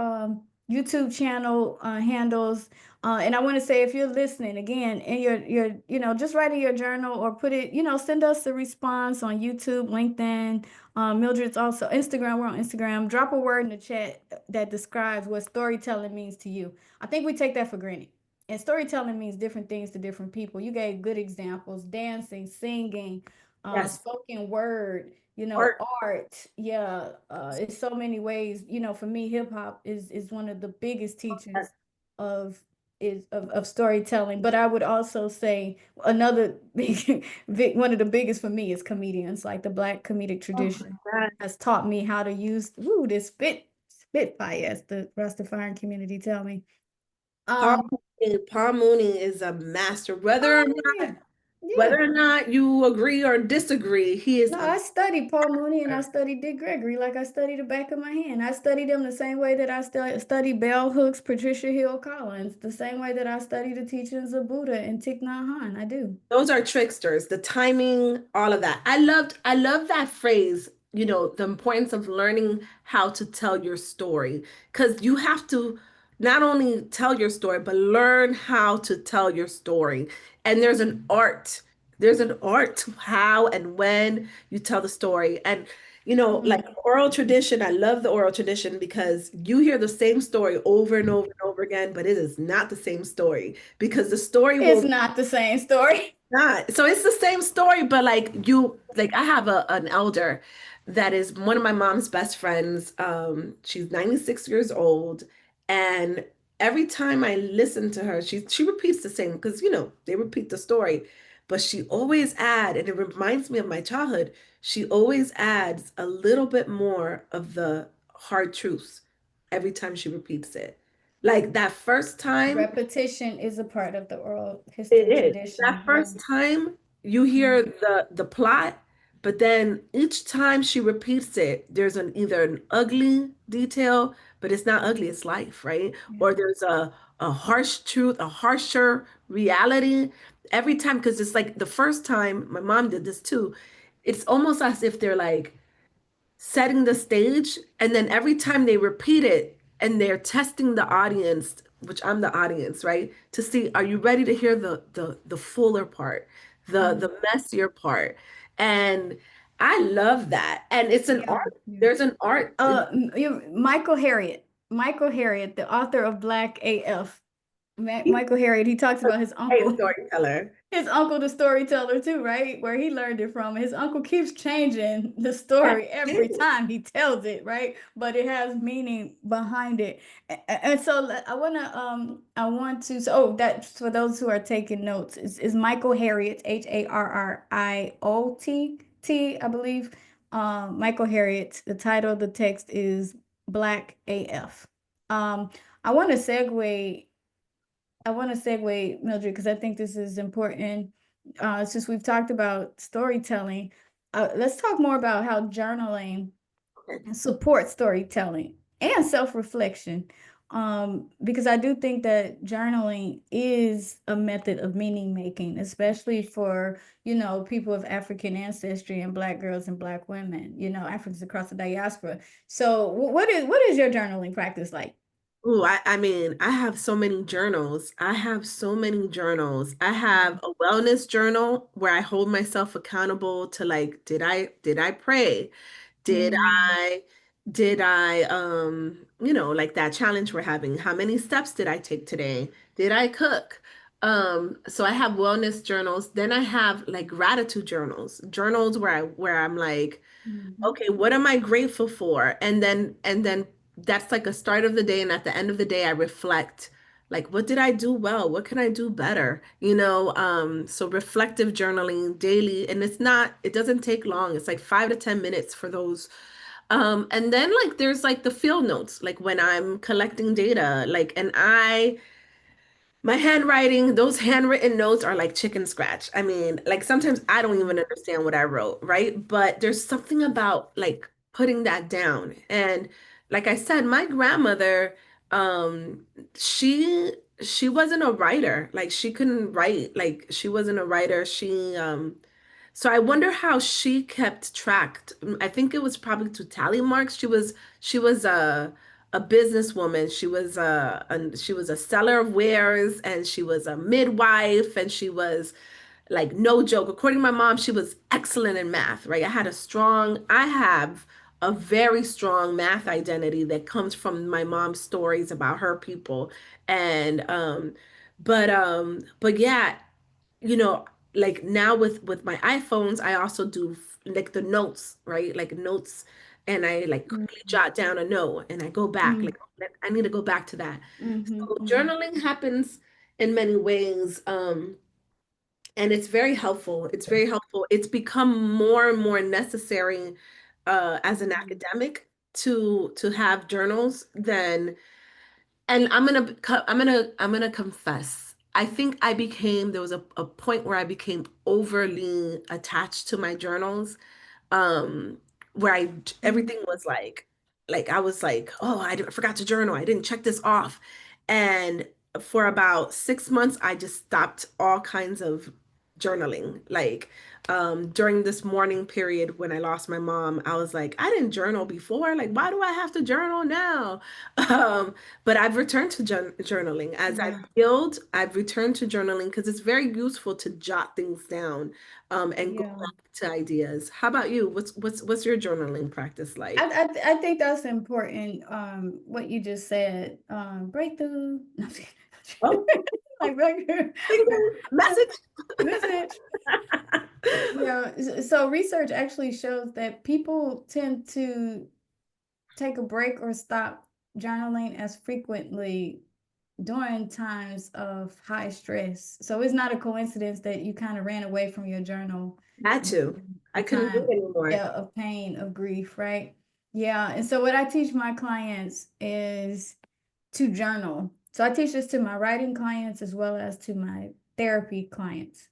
YouTube channel handles. And I want to say, if you're listening again, and just write in your journal or put it, send us a response on YouTube, LinkedIn. Mildred's also Instagram. We're on Instagram. Drop a word in the chat that describes what storytelling means to you. I think we take that for granted. And storytelling means different things to different people. You gave good examples: dancing, singing, yes. spoken word, Art. art. Yeah, it's so many ways. For me, hip hop is one of the biggest Yes. teachers of of storytelling. But I would also say another one of the biggest for me is comedians. Like the Black comedic Oh my tradition God. has taught me how to use this spitfire, as the Rastafarian community tell me. Paul Um, Paul Mooney is a master. oh yeah, Whether yeah. or not you agree or disagree, he is No, a I studied Paul Mooney and I master. studied Dick Gregory like I studied the back of my hand. I studied them the same way that I studied Bell Hooks, Patricia Hill Collins, the same way that I study the teachings of Buddha and Thich Nhat Hanh. I do. Those are tricksters, the timing, all of that. I love that phrase, the importance of learning how to tell your story. Because you have to not only tell your story, but learn how to tell your story. And there's an art. There's an art to how and when you tell the story. And like Mm. oral tradition, I love the oral tradition because you hear the same story over and over and over again, but it is not the same story because the story It's will not the same story. not. So it's the same story, but like I have an elder that is one of my mom's best friends. She's 96 years old, and every time I listen to her, she repeats the same because they repeat the story, but she always add, and it reminds me of my childhood. She always adds a little bit more of the hard truths every time she repeats it. Like that first time. Repetition is a part of the oral It history is. That tradition. Yeah. first time you hear Mm. the plot, but then each time she repeats it, there's either an ugly detail, but it's not ugly, it's life, right? Yeah. Or there's a harsh truth, a harsher reality every time, because it's like the first time my mom did this too. It's almost as if they're like setting the stage, and then every time they repeat it and they're testing the audience, which I'm the audience, right, to see, are you ready to hear the fuller part, the Mm. messier part? And I love that. And it's an Yeah. art. Yeah. There's an art. Michael Harriot, the author of Black AF. He's Michael Harriot, he talks a about his great uncle. storyteller. His uncle, the storyteller, too, right? Where he learned it from. His uncle keeps changing the Yes, story he every is. time he tells it, right? But it has meaning behind it. And so I want to, so oh, that's for those who are taking notes, is Michael Harriot, Harriot, I believe. Michael Harriot, the title of the text is Black AF. Um, I want to segue Mildred, because I think this is important. Since we've talked about storytelling, let's talk more about how journaling supports storytelling and self-reflection. Because I do think that journaling is a method of meaning making, especially for, people of African ancestry and Black girls and Black women, Africans across the diaspora. So what is your journaling practice like? Ooh, I mean, I have so many journals. I have so many journals. I have a wellness journal where I hold myself accountable to like, did I pray? Did Mm, I like that challenge we're having? How many steps did I take today? Did I cook? So I have wellness journals. Then I have like gratitude journals, journals where I'm like, mhm. okay, what am I grateful for? And then that's like a start of the day, and at the end of the day I reflect, like, what did I do well? What can I do better? So reflective journaling daily, and it doesn't take long. It's like 5 to 10 minutes for those. And then like there's like the field notes, like when I'm collecting data, like, and my handwriting, those handwritten notes are like chicken scratch. I mean, like sometimes I don't even understand what I wrote, right? But there's something about like putting that down. And like I said, my grandmother, she she wasn't a writer. Like she couldn't write. Like she wasn't a writer. So I wonder how she kept track. I think it was probably to tally marks. She was a businesswoman. She was a seller of wares, and she was a midwife, and she was like no joke. According to my mom, she was excellent in math, right? I have a very strong math identity that comes from my mom's stories about her people. And but yeah, you know, like now with my iPhones, I also do like the notes, right? Like notes, and I like quickly Mhm. jot down a note and I go back. Like I need to go back to that. Mhm. So Mhm. journaling happens in many ways. And it's very helpful. It's very helpful. It's become more and more necessary as an Mhm. academic to have journals than, and I'm gonna confess. I think there was a point where I became overly attached to my journals, um where Mhm. everything was like I was like, oh, I forgot to journal, I didn't check this off. And for about 6 months I just stopped all kinds of journaling. Like during this mourning period when I lost my mom, I was like, I didn't journal before, like why do I have to journal now? um but I've returned to journaling as I've Yeah. healed. I've returned to journaling because it's very useful to jot things down, and go Yeah. to ideas. How about you? What's your journaling practice like? I think that's important. What you just said, breakthrough. No, I'm just Oh, kidding. Like breakthrough. ding, ding, message. Message. Yeah. So research actually shows that people tend to take a break or stop journaling as frequently during times of high stress. So it's not a coincidence that you kind of ran away from your journal Had to. during I a couldn't do time, it anymore. yeah, of pain, of grief, right? Yeah. And so what I teach my clients is to journal. So I teach this to my writing clients as well as to my therapy clients.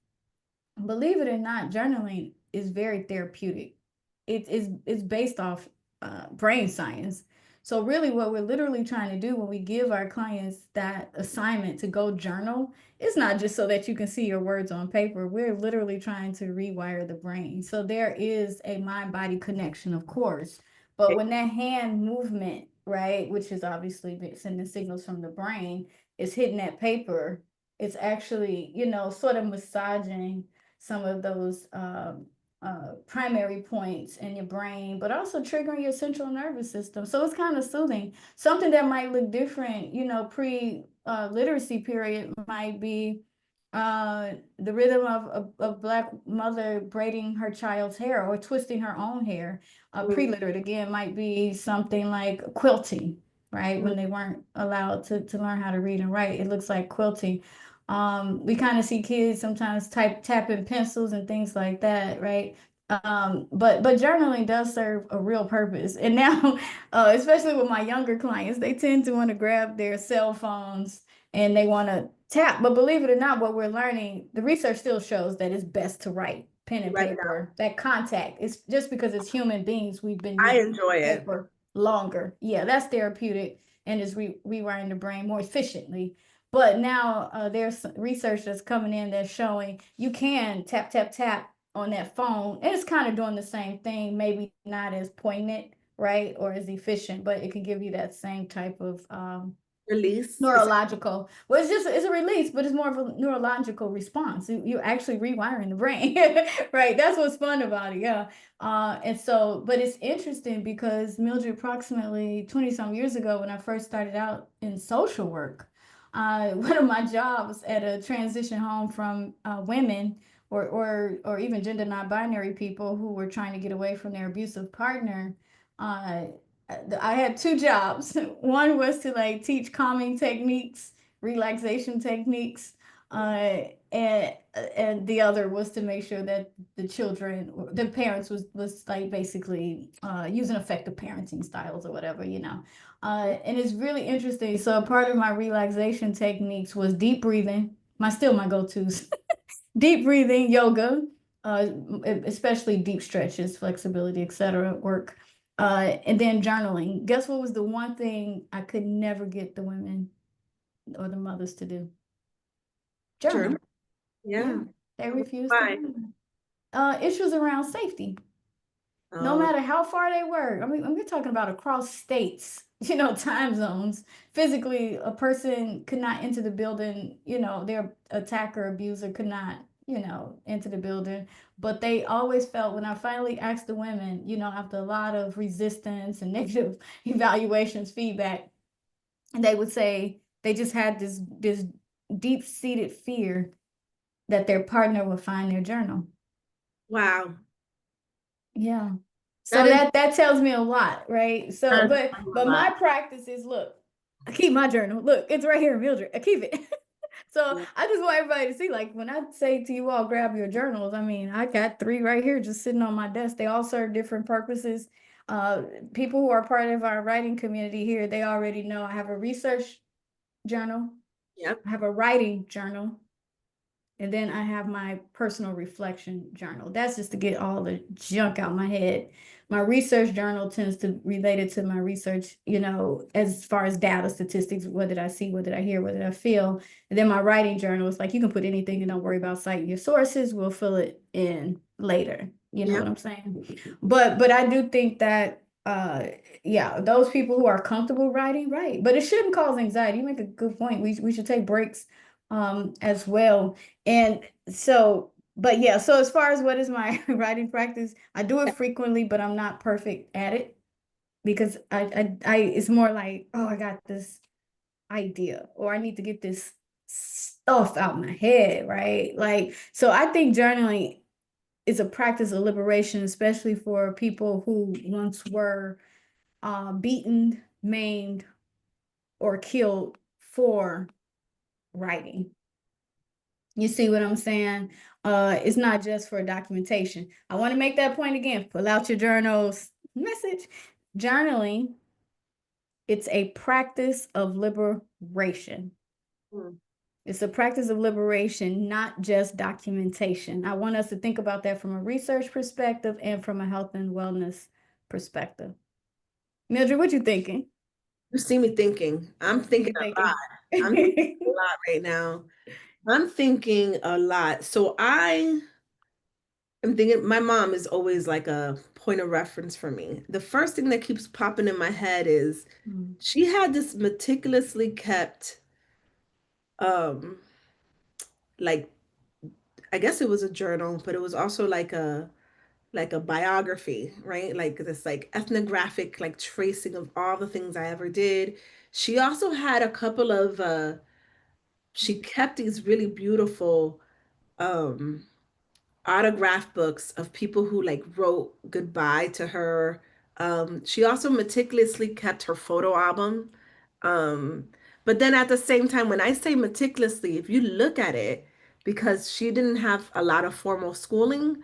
Believe it or not, journaling is very therapeutic. It's based off brain science. So really, what we're literally trying to do when we give our clients that assignment to go journal, it's not just so that you can see your words on paper. We're literally trying to rewire the brain. So there is a mind-body connection, of course. But when that hand movement, right, which is obviously sending signals from the brain, is hitting that paper, it's actually, sort of massaging some of those primary points in your brain, but also triggering your central nervous system. So it's kind of soothing. Something that might look different, pre literacy period might be the rhythm of a black mother braiding her child's hair or twisting her own hair. Mhm. Pre-literate again might be something like quilting, right? Mhm. When they weren't allowed to learn how to read and write, it looks like quilting. We kind of see kids sometimes tapping pencils and things like that, right? But journaling does serve a real purpose. And now, especially with my younger clients, they tend to want to grab their cell phones and they want to tap. But believe it or not, what we're learning, the research still shows that it's best to write pen and Right now, paper. That contact, it's just because it's human beings, we've been I using enjoy it. paper longer. Yeah, that's therapeutic and is rewiring the brain more efficiently. But now there's research that's coming in that's showing you can tap, tap, tap on that phone. And it's kind of doing the same thing, maybe not as poignant, right? Or as efficient, but it can give you that same type of Release. It's neurological. Well, it's a release, but it's more of a neurological response. You're actually rewiring the brain, right? That's what's fun about it, yeah. And so, but it's interesting because Mildred, approximately 20 some years ago, when I first started out in social work, one of my jobs at a transition home from women or even gender non-binary people who were trying to get away from their abusive partner. Uh, I had two jobs. One was to like teach calming techniques, relaxation techniques, and the other was to make sure that the children, the parents was like basically using effective parenting styles or whatever. And it's really interesting. So a part of my relaxation techniques was deep breathing. My go-tos. Deep breathing, yoga, uh, especially deep stretches, flexibility, etc. work. And then journaling. Guess what was the one thing I could never get the women or the mothers to do? Journal. Journal. Yeah. Yeah, they refused to Why? do it. Issues around safety. No Oh, matter how far they were. I mean, we're talking about across states, time zones. Physically, a person could not enter the building, their attacker, abuser could not, enter the building. But they always felt when I finally asked the women, after a lot of resistance and negative evaluations, feedback, and they would say they just had this deep-seated fear that their partner would find their journal. wow. Yeah. So That is that tells me a lot, right? So, does but tell you a but lot. my practice is look, I keep my journal. Look, it's right here, Mildred. I keep it. So Yeah. I just want everybody to see, like when I say to you all, grab your journals. I mean, I got three right here just sitting on my desk. They all serve different purposes. Uh, People who are part of our writing community here, they already know I have a research journal, Yep. I have a writing journal, and then I have my personal reflection journal. That's just to get all the junk out my head. My research journal tends to relate it to my research, as far as data statistics, what did I see, what did I hear, what did I feel? And then my writing journal is like you can put anything and don't worry about citing your sources. We'll fill it in later. You know what Yep. I'm saying? But I do think that yeah, those people who are comfortable writing, right. But it shouldn't cause anxiety. You make a good point. We should take breaks as well. And so, but yeah, so as far as what is my writing practice, I do it frequently, but I'm not perfect at it because it's more like, oh, I got this idea or I need to get this stuff out my head, right? Like, so I think journaling is a practice of liberation, especially for people who once were beaten, maimed, or killed for writing. You see what I'm saying? It's not just for documentation. I want to make that point again. Pull out your journals. Message. Journaling, it's a practice of liberation. Mm. It's a practice of liberation, not just documentation. I want us to think about that from a research perspective and from a health and wellness perspective. Mildred, what you thinking? You see me thinking. I'm What thinking you a lot. thinking? I'm thinking a lot right now. I'm thinking a lot. So I am thinking my mom is always like a point of reference for me. The first thing that keeps popping in my head is Hmm. she had this meticulously kept um like I guess it was a journal, but it was also like a biography, right? Like this like ethnographic like tracing of all the things I ever did. She also had a couple of she kept these really beautiful um autograph books of people who like wrote goodbye to her. She also meticulously kept her photo album. Um, but then at the same time, when I say meticulously, if you look at it, because she didn't have a lot of formal schooling,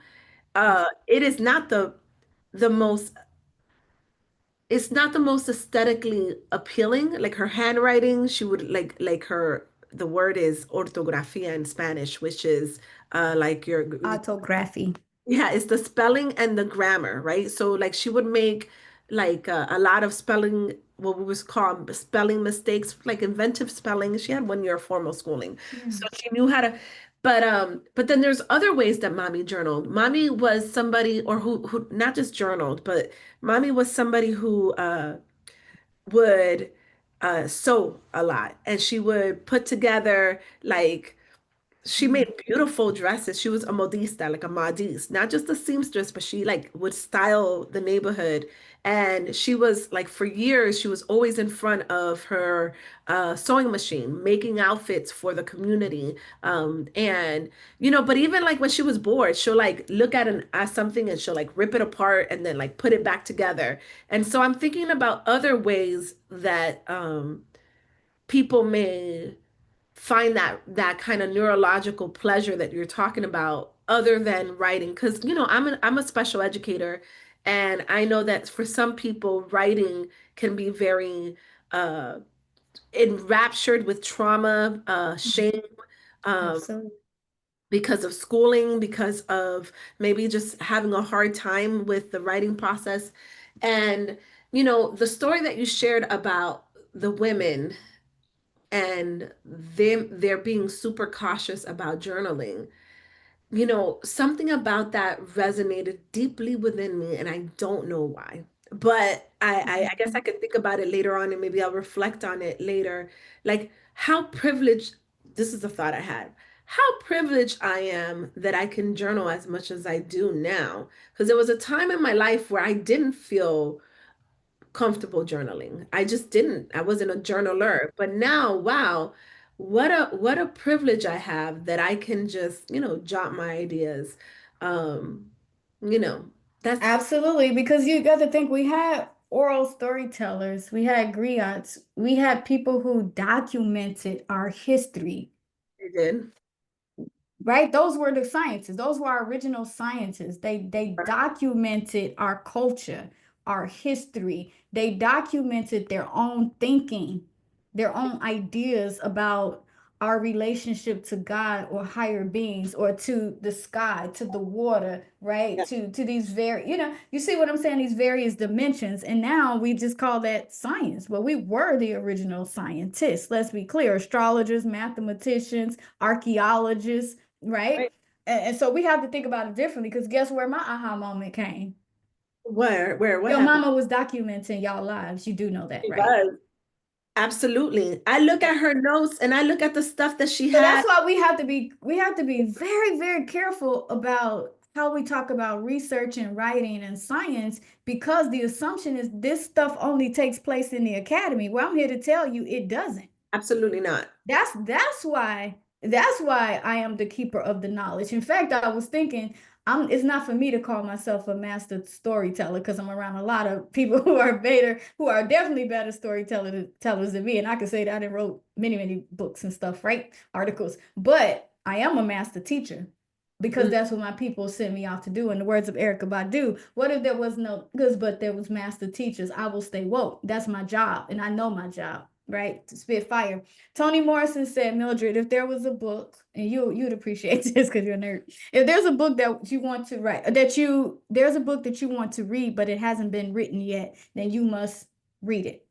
it is not the most it's not the most aesthetically appealing. Like her handwriting, she would like her the word is ortografía in Spanish, which is like your Autography. yeah, it's the spelling and the grammar, right? So like she would make like a lot of spelling, what we was called spelling mistakes, like inventive spelling. She had 1 year of formal schooling. So Yes. she knew how to, but then there's other ways that mommy journaled. Mommy was somebody or who not just journaled, but mommy was somebody who would sew a lot and she would put together like she made beautiful dresses. She was a modista, like a modiste, not just a seamstress, but she like would style the neighborhood. And she was like for years, she was always in front of her sewing machine, making outfits for the community. And but even like when she was bored, she'll like look at something and she'll like rip it apart and then like put it back together. And so I'm thinking about other ways that people may find that kind of neurological pleasure that you're talking about other than writing because I'm a special educator and I know that for some people writing can be very uh enraptured with trauma, shame, um Absolutely. because of schooling, because of maybe just having a hard time with the writing process. And, the story that you shared about the women and they're being super cautious about journaling, something about that resonated deeply within me, and I don't know why. But I guess I could think about it later on and maybe I'll reflect on it later. Like how privileged, this is a thought I had, how privileged I am that I can journal as much as I do now. Because there was a time in my life where I didn't feel comfortable journaling. I just didn't. I wasn't a journaler. But now, wow, what a privilege I have that I can just, jot my ideas. Um, you know, that's Absolutely, because you got to think we had oral storytellers, we had griots, we had people who documented our history. it did. Right? Those were the sciences. Those were our original scientists. They documented our culture, our history. They documented their own thinking, their own ideas about our relationship to God or higher beings or to the sky, to the water, right? Yeah. To these very, you see what I'm saying? These various dimensions. And now we just call that science. Well, we were the original scientists. Let's be clear, astrologers, mathematicians, archaeologists, right? Right. And so we have to think about it differently because guess where my aha moment came? What Your happened? mama was documenting y'all lives. You do know that, She right? was. Absolutely. I look at her notes and I look at the stuff that she So had. that's why we have to be very, very careful about how we talk about research and writing and science because the assumption is this stuff only takes place in the academy. Well, I'm here to tell you it doesn't. Absolutely not. That's why I am the keeper of the knowledge. In fact, I was thinking it's not for me to call myself a master storyteller because I'm around a lot of people who are definitely better storytellers than me. And I can say that I wrote many, many books and stuff, right? Articles. But I am a master teacher because Mm, that's what my people sent me out to do. In the words of Erykah Badu, what if there was no goods, but there was master teachers? I will stay woke. That's my job, and I know my job, right? To spit fire. Toni Morrison said, Mildred, if there was a book, and you'd appreciate this because you're a nerd. If there's a book that you want to write, there's a book that you want to read, but it hasn't been written yet, then you must read it.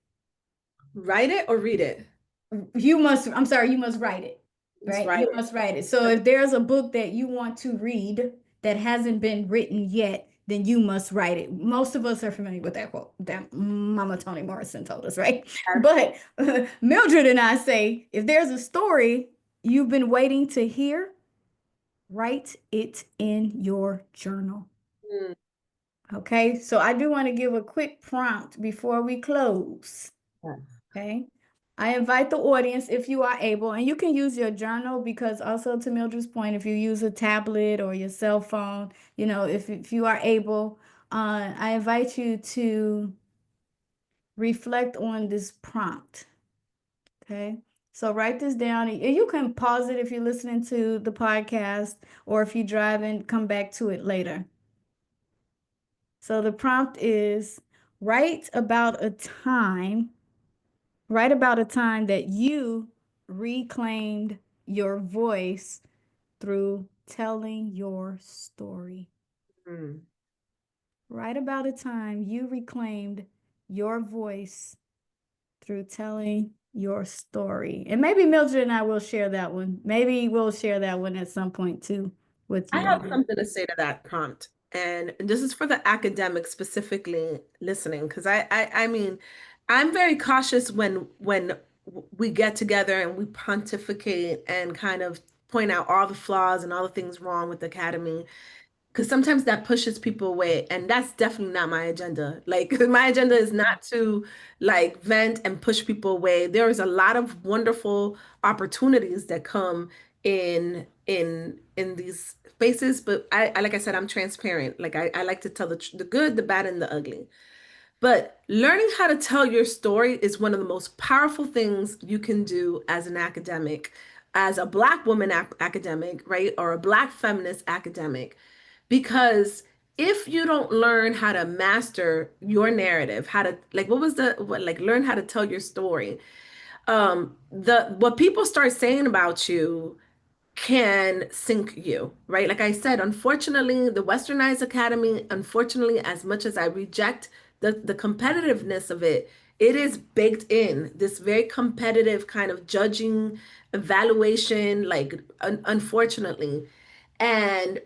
write it or read it. I'm sorry, you must write it, Just right? write You it. must write it. So if there's a book that you want to read that hasn't been written yet, then you must write it. Most of us are familiar with that quote that Mama Toni Morrison told us, right? But Mildred and I say, if there's a story you've been waiting to hear, write it in your journal. Mm, Okay, so I do want to give a quick prompt before we close. yeah. Okay. I invite the audience if you are able, and you can use your journal because also to Mildred's point, if you use a tablet or your cell phone, if you are able, I invite you to reflect on this prompt. Okay. So write this down, and you can pause it if you're listening to the podcast or if you drive and come back to it later. So the prompt is write about a time Write about a time that you reclaimed your voice through telling your story. Mm. Write about a time you reclaimed your voice through telling your story. And maybe Mildred and I will share that one. Maybe we'll share that one at some point too with I you have all. something to say to that prompt. And this is for the academics specifically listening, because I mean, I'm very cautious when we get together and we pontificate and kind of point out all the flaws and all the things wrong with the academy because sometimes that pushes people away, and that's definitely not my agenda. Like my agenda is not to like vent and push people away. There is a lot of wonderful opportunities that come in these spaces, but I like I said, I'm transparent. Like I like to tell the good, the bad, and the ugly. But learning how to tell your story is one of the most powerful things you can do as an academic, as a Black woman academic, right? Or a Black feminist academic. Because if you don't learn how to master your narrative, how to like like learn how to tell your story, the what people start saying about you can sink you, right? Like I said, unfortunately, the Westernized Academy, unfortunately, as much as I reject the competitiveness of it, it is baked in this very competitive kind of judging, evaluation, like unfortunately. And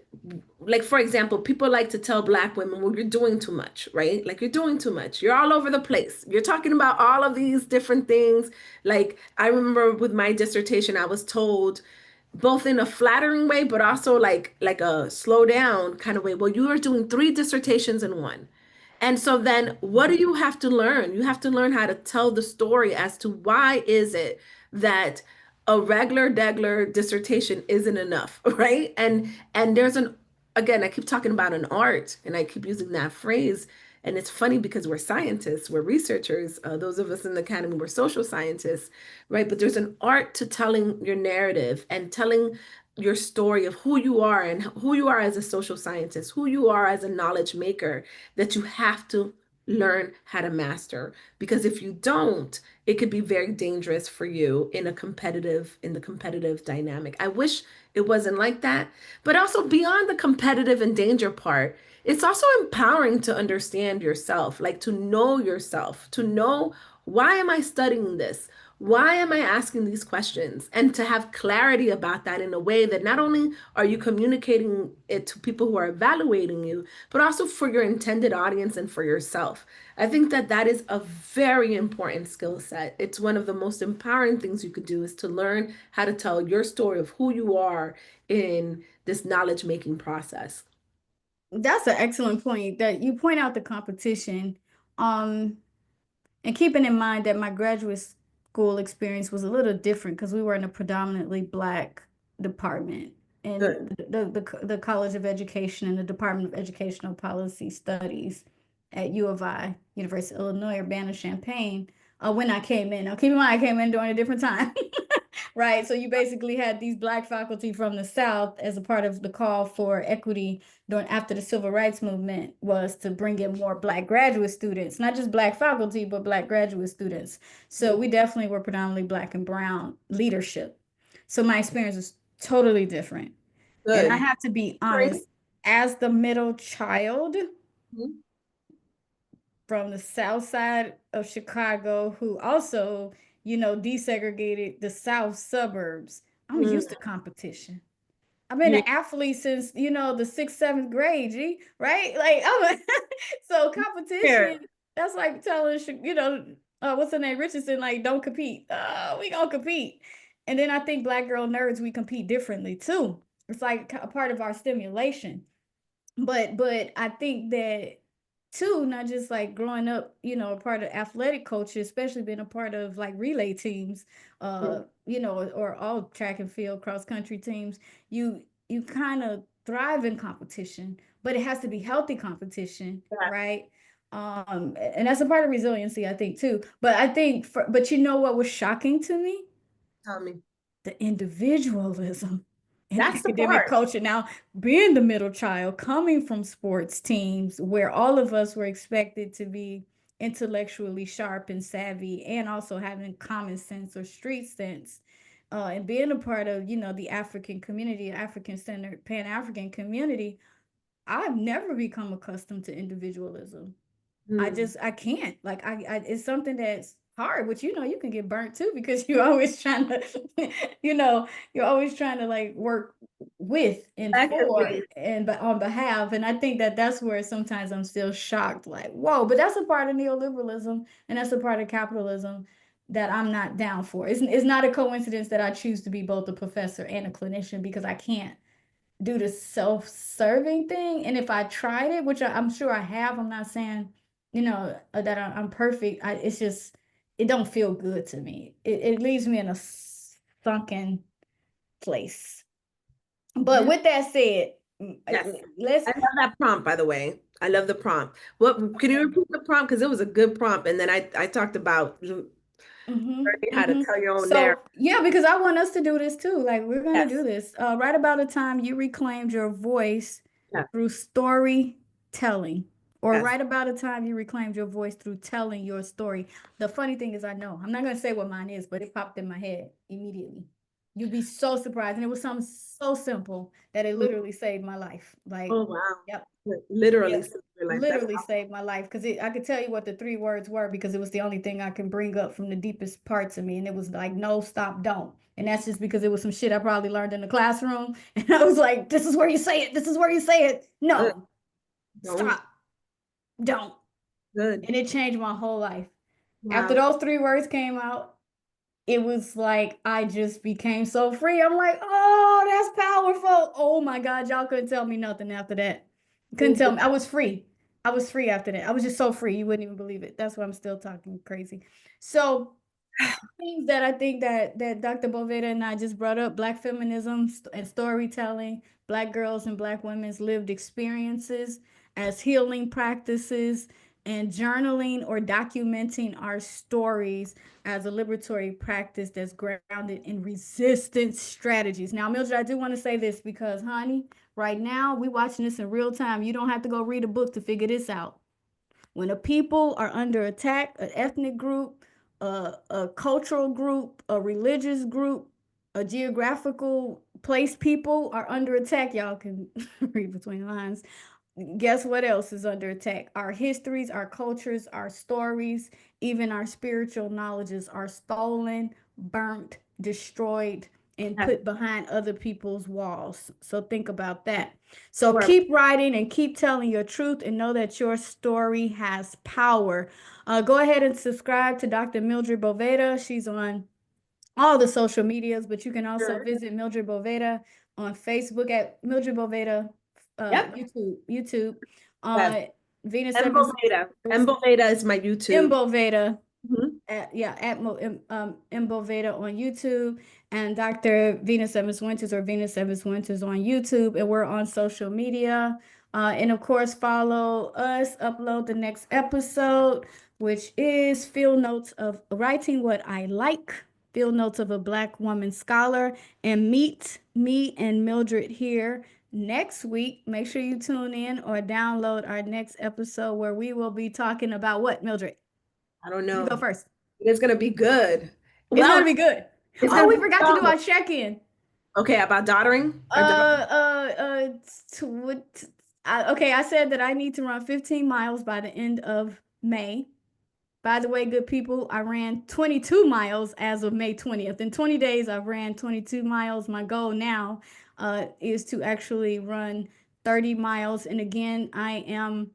like, for example, people like to tell Black women, well, you're doing too much, right? Like, you're doing too much. You're all over the place. You're talking about all of these different things. Like, I remember with my dissertation, I was told, both in a flattering way, but also like a slow down kind of way. Well, you are doing three dissertations in one. And so then what do you have to learn? You have to learn how to tell the story as to why is it that a regular degler dissertation isn't enough, right? And there's an again, I keep talking about an art and I keep using that phrase. And it's funny because we're scientists, we're researchers. Those of us in the academy, we're social scientists, right? But there's an art to telling your narrative and telling your story of who you are and who you are as a social scientist, who you are as a knowledge maker that you have to learn how to master. Because if you don't, it could be very dangerous for you in the competitive dynamic. I wish it wasn't like that. But also beyond the competitive and danger part, it's also empowering to understand yourself, like to know yourself, to know why am I studying this? Why am I asking these questions? And to have clarity about that in a way that not only are you communicating it to people who are evaluating you, but also for your intended audience and for yourself. I think that that is a very important skill set. It's one of the most empowering things you could do is to learn how to tell your story of who you are in this knowledge making process. That's an excellent point that you point out the competition. Um, And keeping in mind that my graduate school experience was a little different because we were in a predominantly Black department in Good. the College of Education and the Department of Educational Policy Studies at U of I, University of Illinois, Urbana-Champaign, when I came in. Now, keep in mind, I came in during a different time. Right. So you basically had these Black faculty from the South as a part of the call for equity during after the civil rights movement was to bring in more Black graduate students, not just Black faculty, but Black graduate students. So we definitely were predominantly Black and brown leadership. So my experience was totally different. And I Good. have to be Great. honest, as the middle child, Mhm. from the south side of Chicago who also, desegregated the south suburbs. I'm Mm, used to competition. I've been yeah. an athlete since, the sixth, seventh grade, G, right? Like, so Here. competition, that's like telling, what's her name? Richardson, like, don't compete. We gonna compete. And then I think Black girl nerds, we compete differently too. It's like a part of our stimulation. But I think that too, not just like growing up, a part of athletic culture, especially being a part of like relay teams, or all track and field cross country teams, you kind of thrive in competition, but it has to be healthy competition, Yeah. right? And that's a part of resiliency, I think too. But I think but you know what was shocking to me? Tell me. The individualism in That's the academic part. culture. Now, being the middle child, coming from sports teams where all of us were expected to be intellectually sharp and savvy and also having common sense or street sense, and being a part of, the African community, African centered Pan African community, I've never become accustomed to individualism. Mm. I can't. Like it's something that's hard, which you can get burnt too because you're always trying to, you know, you're always trying to like work with and for Effectively. and but on behalf. And I think that that's where sometimes I'm still shocked, like, whoa, but that's a part of neoliberalism and that's a part of capitalism that I'm not down for. It's not a coincidence that I choose to be both a professor and a clinician because I can't do the self-serving thing. And if I tried it, which I'm sure I have, I'm not saying, that I'm perfect. It's just, it don't feel good to me. It leaves me in a sunken place. But You, with that said, yes. let's, I love that prompt, by the way. I love the prompt. What can you repeat the prompt? Because it was a good prompt. And then I talked about learning how to tell your own narrative. So yeah, because I want us to do this too. Like we're gonna do Yes. this. Right about the time you reclaimed your voice Yes. through storytelling, or Yes. right about the time you reclaimed your voice through telling your story. The funny thing is, I know I'm not gonna say what mine is, but it popped in my head immediately. You'd be so surprised, and it was something so simple that it Mm. literally saved my life. Like, Oh, wow. yep. Literally Yeah, saved your life. That's literally saved my life because I could tell you what the three words were because it was the only thing I can bring up from the deepest parts of me. And it was like, no, stop, don't. And that's just because it was some shit I probably learned in the classroom. And I was like, this is where you say it. This is where you say it. good. No, Don't. stop, don't. Good. And it changed my whole life. After Wow. those three words came out, it was like I just became so free. I'm like, oh, that's powerful. Oh my God, y'all couldn't tell me nothing after that. Couldn't Thank tell you. me. I was free. I was free after that. I was just so free. You wouldn't even believe it. That's why I'm still talking crazy. So things that I think that Dr. Boveda and I just brought up, Black feminism and storytelling, Black girls and Black women's lived experiences as healing practices, and journaling or documenting our stories as a liberatory practice that's grounded in resistance strategies. Now, Mildred, I do want to say this because, honey, right now we watching this in real time. You don't have to go read a book to figure this out. When a people are under attack, an ethnic group, a cultural group, a religious group, a geographical place, people are under attack. Y'all can read between the lines. Guess what else is under attack? Our histories, our cultures, our stories, even our spiritual knowledges are stolen, burnt, destroyed, and Yes. put behind other people's walls. So think about that. So Or keep writing and keep telling your truth and know that your story has power. Go ahead and subscribe to Dr. Mildred Boveda. She's on all the social medias, but you can also sure. visit Mildred Boveda on Facebook at Mildred Boveda, Yep. YouTube, Yes. Venus And Seven Boveda. And Sisters, Boveda is my YouTube. Boveda, Mhm. at Boveda on YouTube, and Dr. Venus Evans Winters or Venus Evans Winters on YouTube, and we're on social media. And of course, follow us, upload the next episode, which is Field Notes of Writing What I Like, Field Notes of a Black Woman Scholar, and meet me and Mildred here next week. Make sure you tune in or download our next episode where we will be talking about what, Mildred? I don't You go know. first. It's gonna be good. It's Well, gonna be good. it's Oh, gonna we be forgot to do solid. our check-in. Okay, about doddering Uh, or doddering. uh, uh, okay, I said that I need to run 15 miles by the end of May. By the way, good people, I ran 22 miles as of May 20th. In 20 days, I've ran 22 miles. My goal now is to actually run 30 miles. And again, I am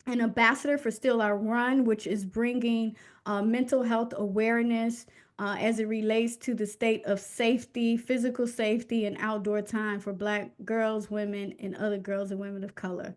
an ambassador for Still Our Run, which is bringing mental health awareness as it relates to the state of safety, physical safety, and outdoor time for Black girls, women, and other girls and women of color.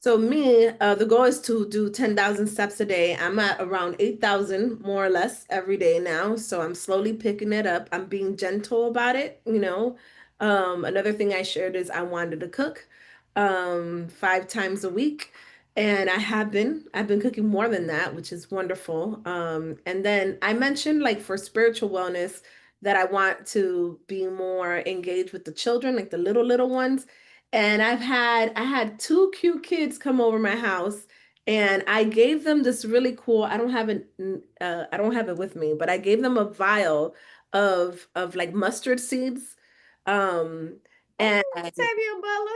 So me, the goal is to do 10,000 steps a day. I'm at around 8,000 more or less every day now. So I'm slowly picking it up. I'm being gentle about it, you know. Another thing I shared is I wanted to cook 5 times a week. And I've been cooking more than that, which is wonderful. And then I mentioned like for spiritual wellness that I want to be more engaged with the children, like the little ones. And I had two cute kids come over my house and I gave them this really cool, I don't have it with me, but I gave them a vial of like mustard seeds. Um and Oh, Octavia Butler.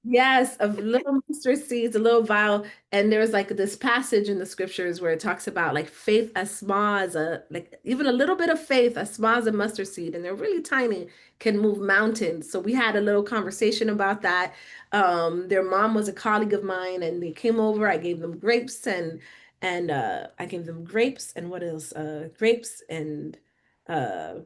Yes, of little mustard seeds, a little vial, and there's like this passage in the scriptures where it talks about like faith as small as a like even a little bit of faith as small as a mustard seed, and they're really tiny, can move mountains. So we had a little conversation about that. Their mom was a colleague of mine, and they came over. I gave them grapes and I gave them grapes and what else? Grapes and uh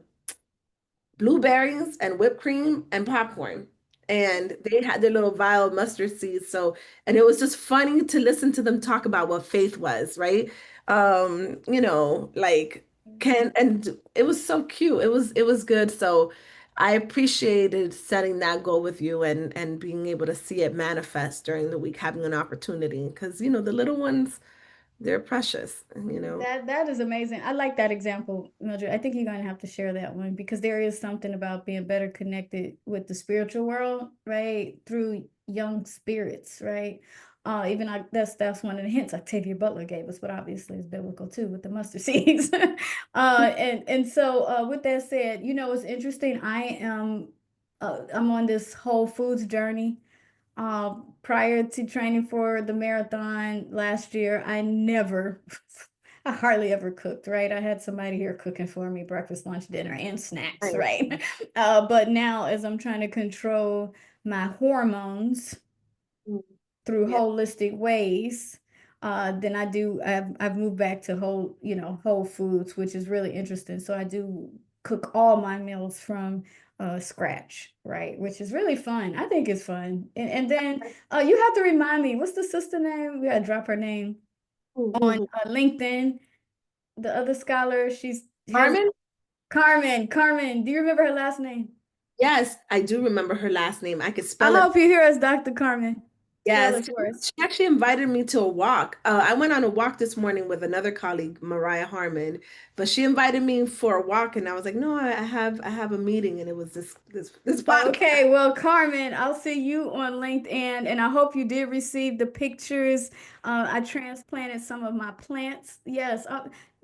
blueberries and whipped cream and popcorn. And they had their little vial of mustard seeds. So, and it was just funny to listen to them talk about what faith was, right? Like and it was so cute. It was good. So I appreciated setting that goal with you and being able to see it manifest during the week, having an opportunity. Because, the little ones, they're precious. That is amazing. I like that example, Mildred. I think you're gonna have to share that one because there is something about being better connected with the spiritual world, right? Through young spirits, right? Even that's one of the hints Octavia Butler gave us, but obviously it's biblical too with the mustard seeds. And so with that said, it's interesting. I'm on this Whole Foods journey. prior to training for the marathon last year, I never, I hardly ever cooked, right? I had somebody here cooking for me breakfast, lunch, dinner, and snacks, Right. right? But now, as I'm trying to control my hormones Mm. through Yeah. holistic ways, then I've moved back to whole foods, which is really interesting. So I do cook all my meals from scratch, right? Which is really fun. I think it's fun. And then you have to remind me, what's the sister name? We gotta drop her name on Mhm. LinkedIn. The other scholar, she's has Carmen? Carmen. Do you remember her last name? Yes, I do remember her last name. I could I spell it. hope you hear us, Dr. Carmen. Spell Yes, it for us. she actually invited me to a walk. I went on a walk this morning with another colleague, Mariah Harmon, but she invited me for a walk, and I was like, "No, I have a meeting," and it was this podcast. Okay, well, Carmen, I'll see you on LinkedIn, and I hope you did receive the pictures. I transplanted some of my plants. Yes,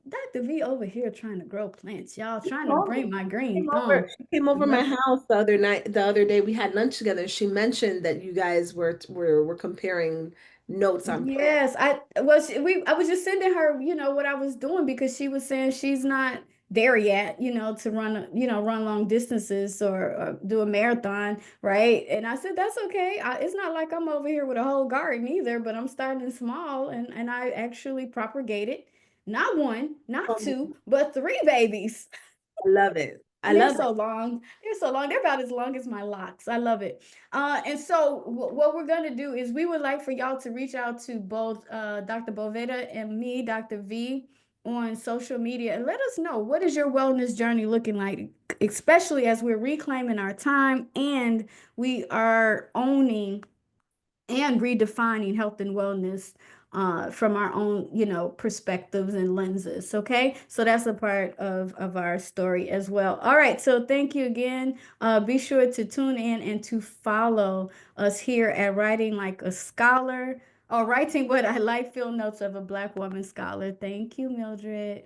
Dr. V over here trying to grow plants, y'all, trying to bring my green thumb. She came over my Look, house the other night, the other day. We had lunch together. She mentioned that you guys were comparing notes on plants. yes, I was just sending her, what I was doing because she was saying she's not there yet, to run long distances or do a marathon, right? And I said that's okay. It's not like I'm over here with a whole garden either, but I'm starting small and I actually propagated not one, not Um, two, but three babies. I love it. I And they're love so it. long. They're so long. They're about as long as my locks. I love it. And so what we're gonna do is we would like for y'all to reach out to both Dr. Boveda and me, Dr. V, on social media and let us know what is your wellness journey looking like, especially as we're reclaiming our time and we are owning and redefining health and wellness from our own, perspectives and lenses. Okay, so that's a part of our story as well. All right, so thank you again. Be sure to tune in and to follow us here at Writing Like a Scholar or Writing What I Like Field Notes of a Black Woman Scholar. Thank you, Mildred.